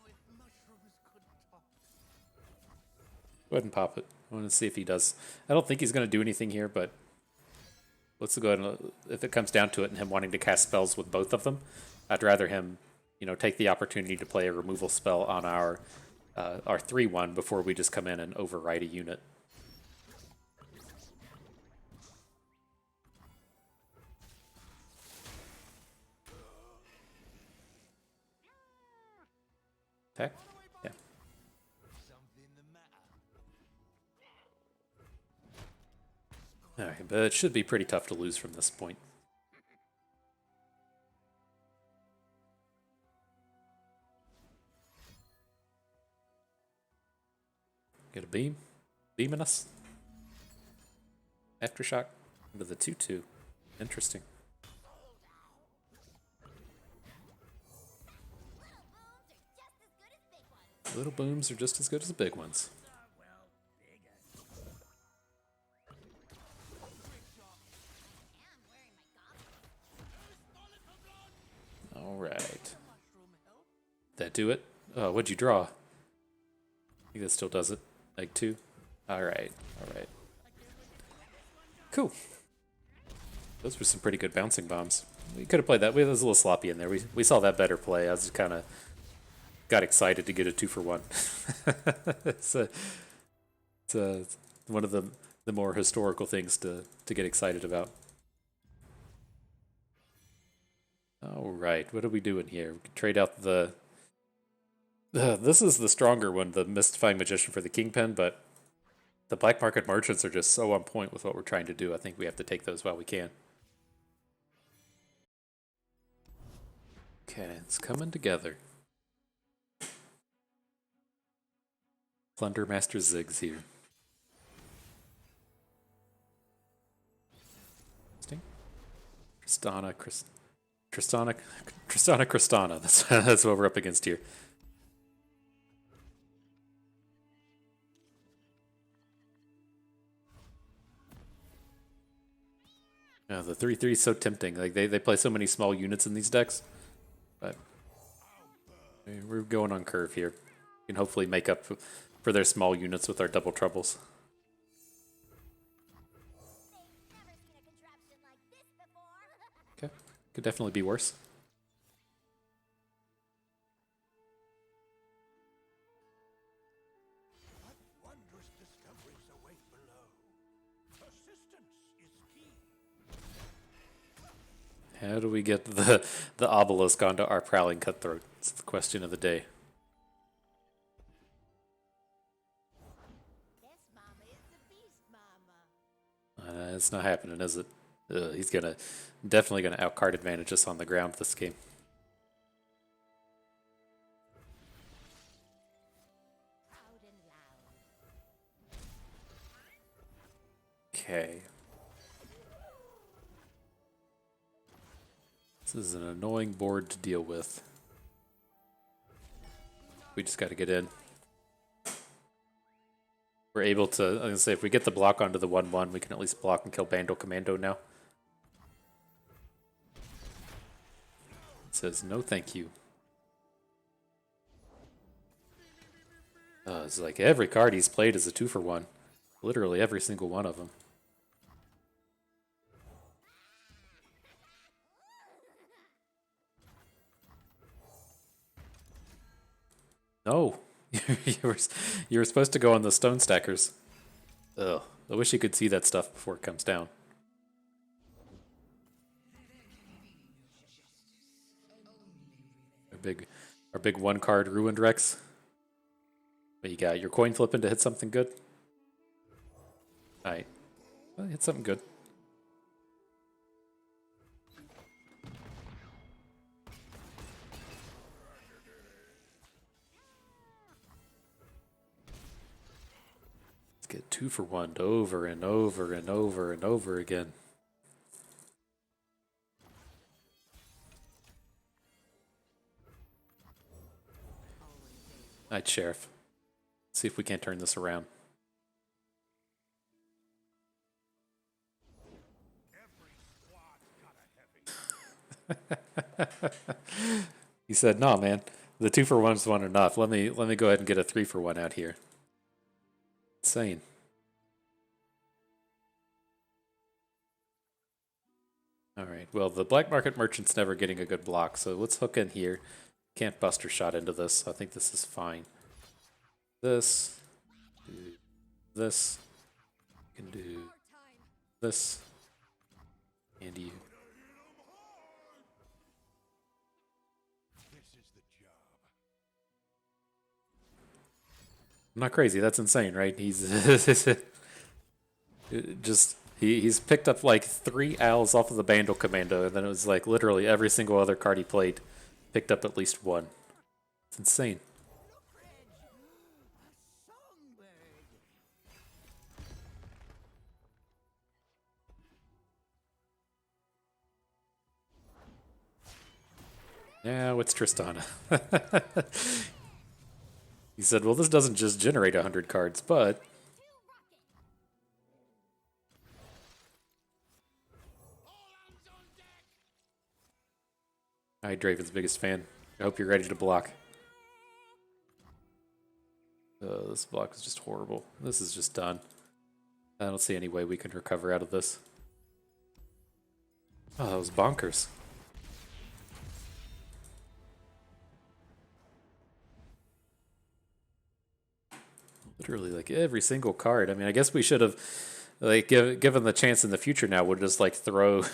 if mushrooms could talk. Go ahead and pop it. I want to see if he does. I don't think he's going to do anything here, but let's go ahead and, if it comes down to it and him wanting to cast spells with both of them, I'd rather him, take the opportunity to play a removal spell on our 3/1 before we just come in and override a unit. Okay. Yeah. Something the matter. Alright, but it should be pretty tough to lose from this point. beam. Beaming us. Aftershock into the 2-2. Interesting. Little booms are just as good as big ones. Little booms are just as good as the big ones. Yeah, I'm wearing my goggles. Alright. That do it? Oh, what'd you draw? I think that still does it. Like 2. Alright, alright. Cool. Those were some pretty good bouncing bombs. We could have played that. We was a little sloppy in there. We saw that better play. I was just kind of got excited to get a 2-for-1. it's one of the more historical things to get excited about. Alright, what are we doing here? We can trade out the... this is the stronger one, the Mystifying Magician for the Kingpin, but the Black Market Merchants are just so on point with what we're trying to do. I think we have to take those while we can. Okay, it's coming together. Plunder Master Ziggs here. Tristana. That's what we're up against here. The 3/3 is so tempting. Like they play so many small units in these decks, but we're going on curve here. We can hopefully make up for their small units with our double troubles. They've never seen a contraption like this before. Okay, could definitely be worse. What wondrous discoveries await below. Persistence is key. How do we get the obelisk onto our prowling cutthroat? It's the question of the day. This mama is the beast mama. It's not happening, is it? He's definitely gonna outcard advantage us on the ground this game. Proud and loud. Okay. This is an annoying board to deal with. We just got to get in. We're able to, I was gonna say, if we get the block onto the 1/1, we can at least block and kill Bandle Commando now. It says no thank you. It's like every card he's played is a 2-for-1. Literally every single one of them. No, you were supposed to go on the stone stackers. Ugh, I wish you could see that stuff before it comes down. Our big 1-card ruined Rex. What you got? Your coin flipping to hit something good? Alright. Well, hit something good. Let's get 2-for-1 over and over and over and over again. Alright, Sheriff. See if we can't turn this around. He said, "No, man. The 2-for-1's one enough. Let me go ahead and get a 3-for-1 out here." Insane. All right. Well, the black market merchant's never getting a good block, so let's hook in here. Can't buster shot into this. I think this is fine. This. Do this. You can do this. And you. This is the job. I'm not crazy. That's insane, right? He's just he's picked up like 3 owls off of the Bandle Commando, and then it was like literally every single other card he played picked up at least 1. It's insane. Look, Reg. A songbird. Yeah, what's Tristana? He said, well, this doesn't just generate 100 cards, but... Hi, Draven's biggest fan. I hope you're ready to block. This block is just horrible. This is just done. I don't see any way we can recover out of this. Oh, that was bonkers. Literally, like, every single card. I mean, I guess we should have, like, given the chance in the future now, we'll just, like, throw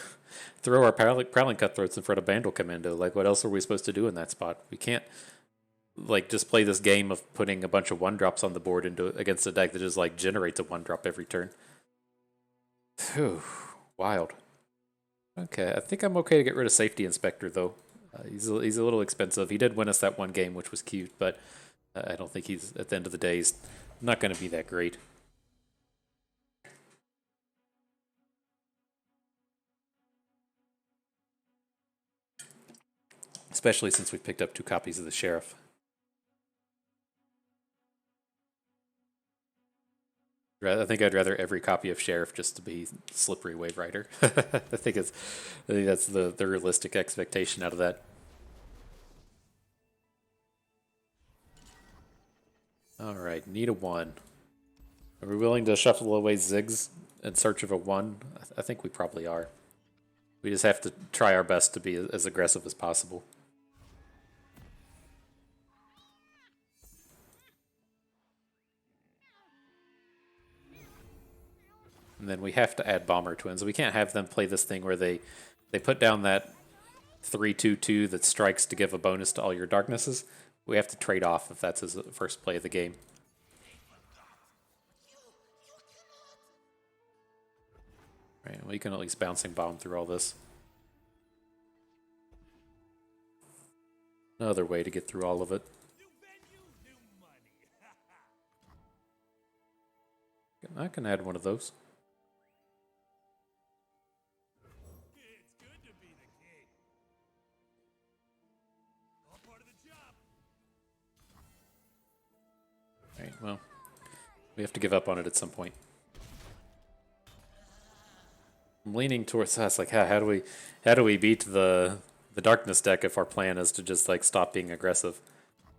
our Prowling Cutthroats in front of Bandle Commando. Like, what else are we supposed to do in that spot? We can't, like, just play this game of putting a bunch of 1-drops on the board against a deck that just, like, generates a 1-drop every turn. Phew, wild. Okay, I think I'm okay to get rid of Safety Inspector, though. He's a little expensive. He did win us that one game, which was cute, but I don't think he's, at the end of the day, he's not going to be that great. Especially since we've picked up 2 copies of the Sheriff. I think I'd rather every copy of Sheriff just to be Slippery Wave Rider. I think that's the realistic expectation out of that. Alright, need a 1. Are we willing to shuffle away Ziggs in search of a 1? I think we probably are. We just have to try our best to be as aggressive as possible. And then we have to add Bomber Twins. We can't have them play this thing where they put down that 3/2/2 that strikes to give a bonus to all your darknesses. We have to trade off if that's his first play of the game. Right, well, you can at least Bouncing Bomb through all this. Another way to get through all of it. I can add one of those. Right, well, we have to give up on it at some point. I'm leaning towards us, like, how do we beat the darkness deck if our plan is to just, like, stop being aggressive?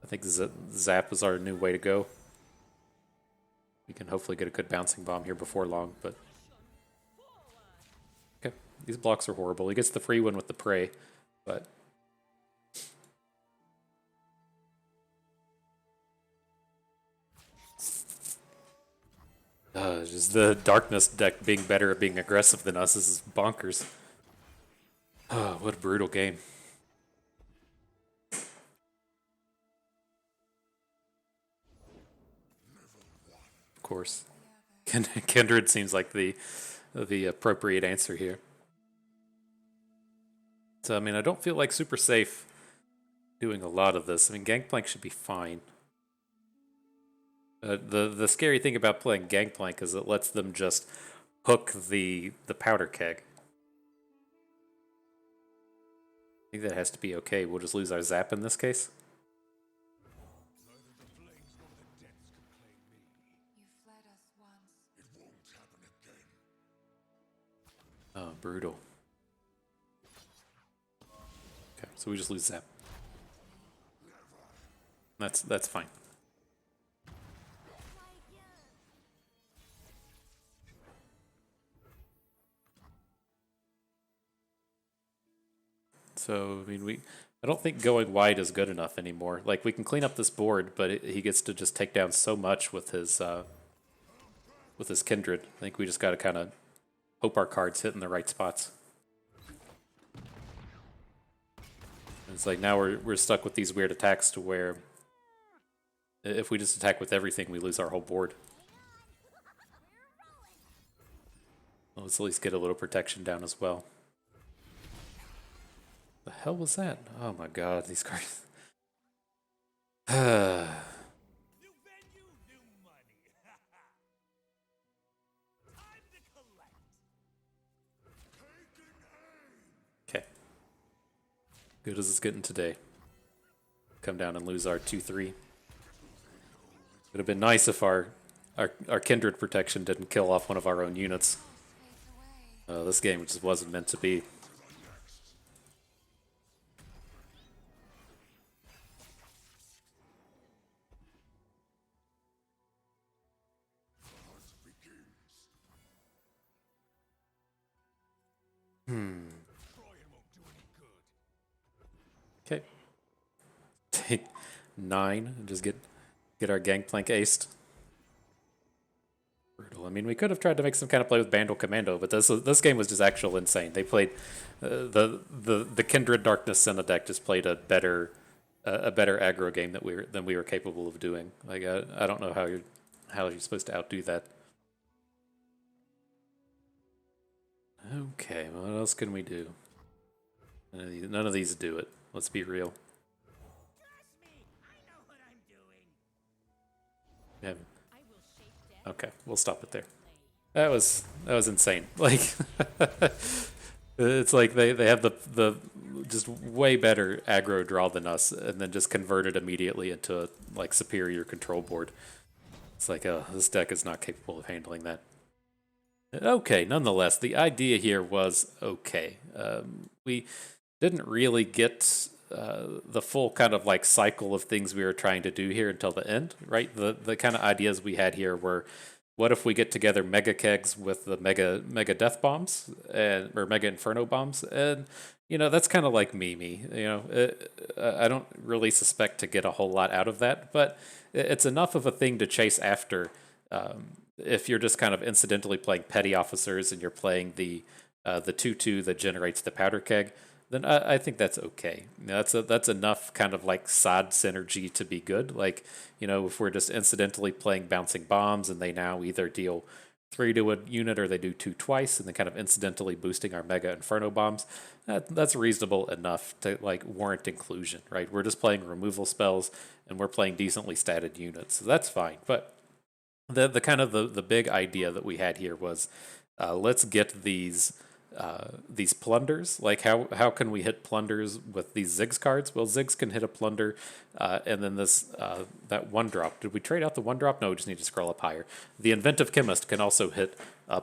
I think Zap is our new way to go. We can hopefully get a good Bouncing Bomb here before long, but... Okay, these blocks are horrible. He gets the free one with the Prey, but... Just the darkness deck being better at being aggressive than us is bonkers. Oh, what a brutal game. Of course. Kindred seems like the appropriate answer here. So, I mean, I don't feel like super safe doing a lot of this. I mean, Gangplank should be fine. The scary thing about playing Gangplank is it lets them just hook the powder keg. I think that has to be okay. We'll just lose our Zap in this case. Oh, brutal. Okay, so we just lose Zap. That's fine. So, I mean, I don't think going wide is good enough anymore. Like, we can clean up this board, but he gets to just take down so much with his Kindred. I think we just got to kind of hope our cards hit in the right spots. And it's like now we're stuck with these weird attacks to where if we just attack with everything, we lose our whole board. Well, let's at least get a little protection down as well. The hell was that? Oh my god, these cards. Okay. Good as it's getting today. Come down and lose our 2-3. Would have been nice if our kindred protection didn't kill off one of our own units. This game just wasn't meant to be. Okay. Take 9 and just get our Gangplank aced. Brutal. I mean, we could have tried to make some kind of play with Bandle Commando, but this game was just actual insane. They played the Kindred Darkness in the deck just played a better aggro game than we were capable of doing. Like I don't know how you're supposed to outdo that. Okay, what else can we do? None of these do it. Let's be real. Trust me, I know what I'm doing. Yeah. Okay, we'll stop it there. That was insane. Like it's like they have the just way better aggro draw than us, and then just convert it immediately into a like superior control board. It's like, this deck is not capable of handling that. Okay, nonetheless, the idea here was okay. We didn't really get the full kind of like cycle of things we were trying to do here until the end, right? The kind of ideas we had here were, what if we get together mega kegs with the mega death bombs or mega inferno bombs, and that's kind of like Mimi. I don't really suspect to get a whole lot out of that, but it's enough of a thing to chase after. If you're just kind of incidentally playing petty officers and you're playing the 2/2 that generates the powder keg, then I think that's okay. That's enough kind of like side synergy to be good. Like, if we're just incidentally playing bouncing bombs and they now either deal 3 to a unit or they do 2 twice, and then kind of incidentally boosting our mega inferno bombs, that's reasonable enough to like warrant inclusion, right? We're just playing removal spells and we're playing decently statted units, so that's fine. But the kind of the big idea that we had here was, let's get these plunders. Like how can we hit plunders with these Ziggs cards? Well, Ziggs can hit a plunder, and then that 1-drop. Did we trade out the 1-drop? No, we just need to scroll up higher. The Inventive Chemist can also hit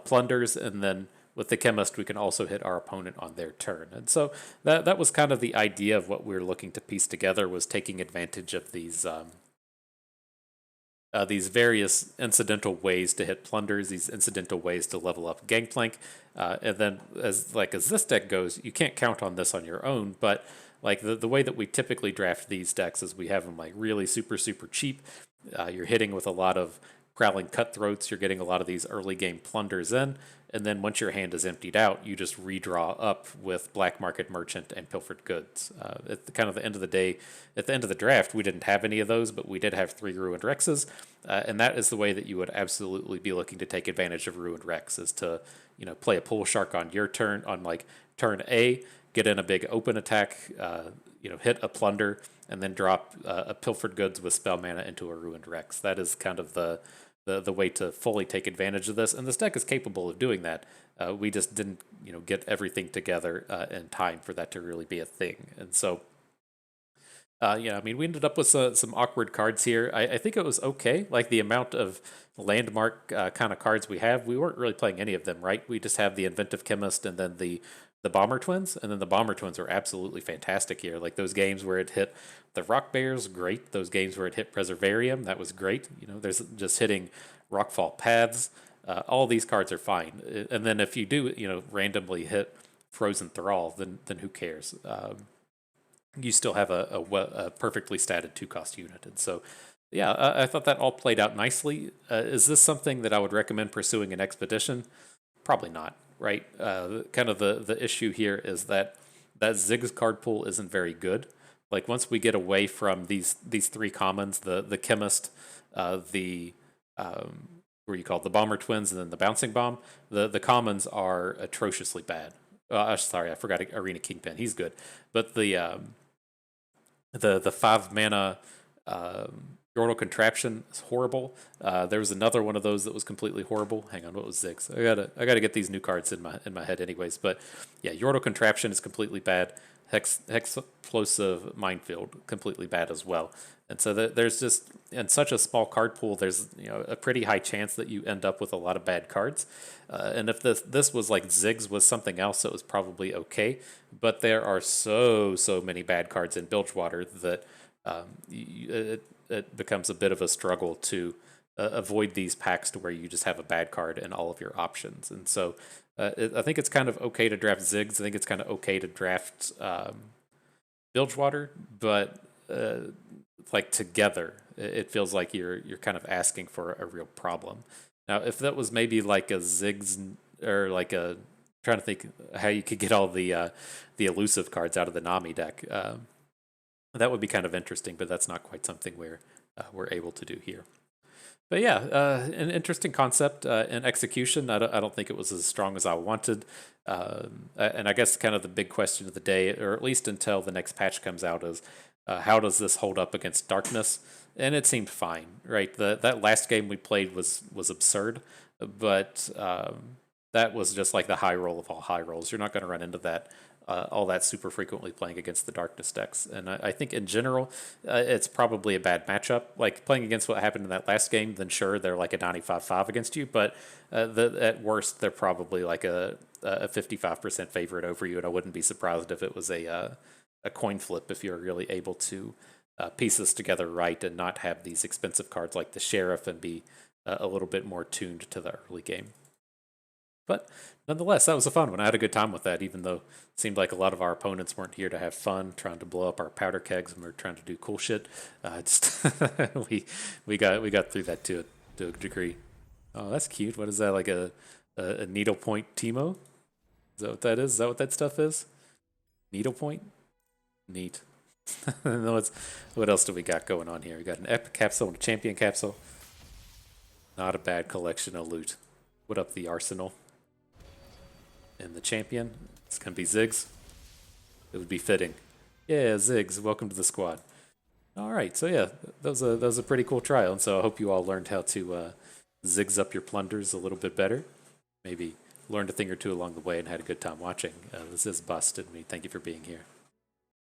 plunders, and then with the Chemist we can also hit our opponent on their turn. And so that was kind of the idea of what we were looking to piece together, was taking advantage of these various incidental ways to hit plunders, these incidental ways to level up Gangplank, and then as this deck goes, you can't count on this on your own, but like the way that we typically draft these decks is we have them like really super cheap. You're hitting with a lot of Growling Cutthroats, you're getting a lot of these early game plunders in, and then once your hand is emptied out, you just redraw up with Black Market Merchant and Pilfered Goods. At the end of the day, at the end of the draft, we didn't have any of those, but we did have 3 Ruined Rexes, and that is the way that you would absolutely be looking to take advantage of Ruined Rex, is to play a Pool Shark on your turn, on like turn A, get in a big open attack, hit a plunder, and then drop a Pilfered Goods with spell mana into a Ruined Rex. That is kind of the way to fully take advantage of this, and this deck is capable of doing that. We just didn't, get everything together in time for that to really be a thing. And so, we ended up with some awkward cards here. I think it was okay. Like the amount of landmark kind of cards we have, we weren't really playing any of them, right? We just have the Inventive Chemist and then the Bomber Twins, and then the Bomber Twins were absolutely fantastic here. Like those games where it hit the Rock Bears, great. Those games where it hit Preservarium, that was great. There's just hitting Rockfall Paths. All these cards are fine. And then if you do, randomly hit Frozen Thrall, then who cares? You still have a perfectly statted 2-cost unit. And so, yeah, I thought that all played out nicely. Is this something that I would recommend pursuing an expedition? Probably not. Right, kind of the issue here is that Ziggs card pool isn't very good. Like once we get away from these 3 commons, the Chemist, the the Bomber Twins, and then the Bouncing Bomb, the commons are atrociously bad. Sorry, I forgot Arena Kingpin. He's good, but the 5 mana Yordle Contraption is horrible. There was another one of those that was completely horrible. Hang on, what was Ziggs? I gotta get these new cards in my head, anyways. But yeah, Yordle Contraption is completely bad. Explosive Minefield completely bad as well. And so there's just in such a small card pool, there's a pretty high chance that you end up with a lot of bad cards. And if this was like Ziggs was something else, it was probably okay. But there are so many bad cards in Bilgewater that it becomes a bit of a struggle to avoid these packs to where you just have a bad card in all of your options. And so I think it's kind of okay to draft Ziggs. I think it's kind of okay to draft Bilgewater, but like together, it feels like you're kind of asking for a real problem. Now, if that was maybe like a Ziggs or like a trying to think how you could get all the elusive cards out of the Nami deck. That would be kind of interesting, but that's not quite something we're able to do here. But yeah, an interesting concept in execution. I don't think it was as strong as I wanted. And I guess kind of the big question of the day, or at least until the next patch comes out, is how does this hold up against darkness? And it seemed fine, right? That last game we played was absurd, but that was just like the high roll of all high rolls. You're not going to run into that all that super frequently playing against the darkness decks. And I think in general, it's probably a bad matchup. Like playing against what happened in that last game, then sure, they're like a 95-5 against you, but at worst, they're probably like a 55% favorite over you, and I wouldn't be surprised if it was a coin flip if you're really able to piece this together right and not have these expensive cards like the Sheriff and be a little bit more tuned to the early game. But nonetheless, that was a fun one. I had a good time with that, even though it seemed like a lot of our opponents weren't here to have fun, trying to blow up our powder kegs, and we were trying to do cool shit. Just we got through that to a degree. Oh, that's cute. What is that? Like a needlepoint Teemo? Is that what that is? Is that what that stuff is? Needlepoint? Neat. What else do we got going on here? We got an epic capsule and a champion capsule. Not a bad collection of loot. What up, the arsenal? And the champion, it's going to be Ziggs. It would be fitting. Yeah, Ziggs, welcome to the squad. All right, so yeah, that was a pretty cool trial, and so I hope you all learned how to Ziggs up your plunders a little bit better. Maybe learned a thing or two along the way and had a good time watching. This is Bust, and we thank you for being here.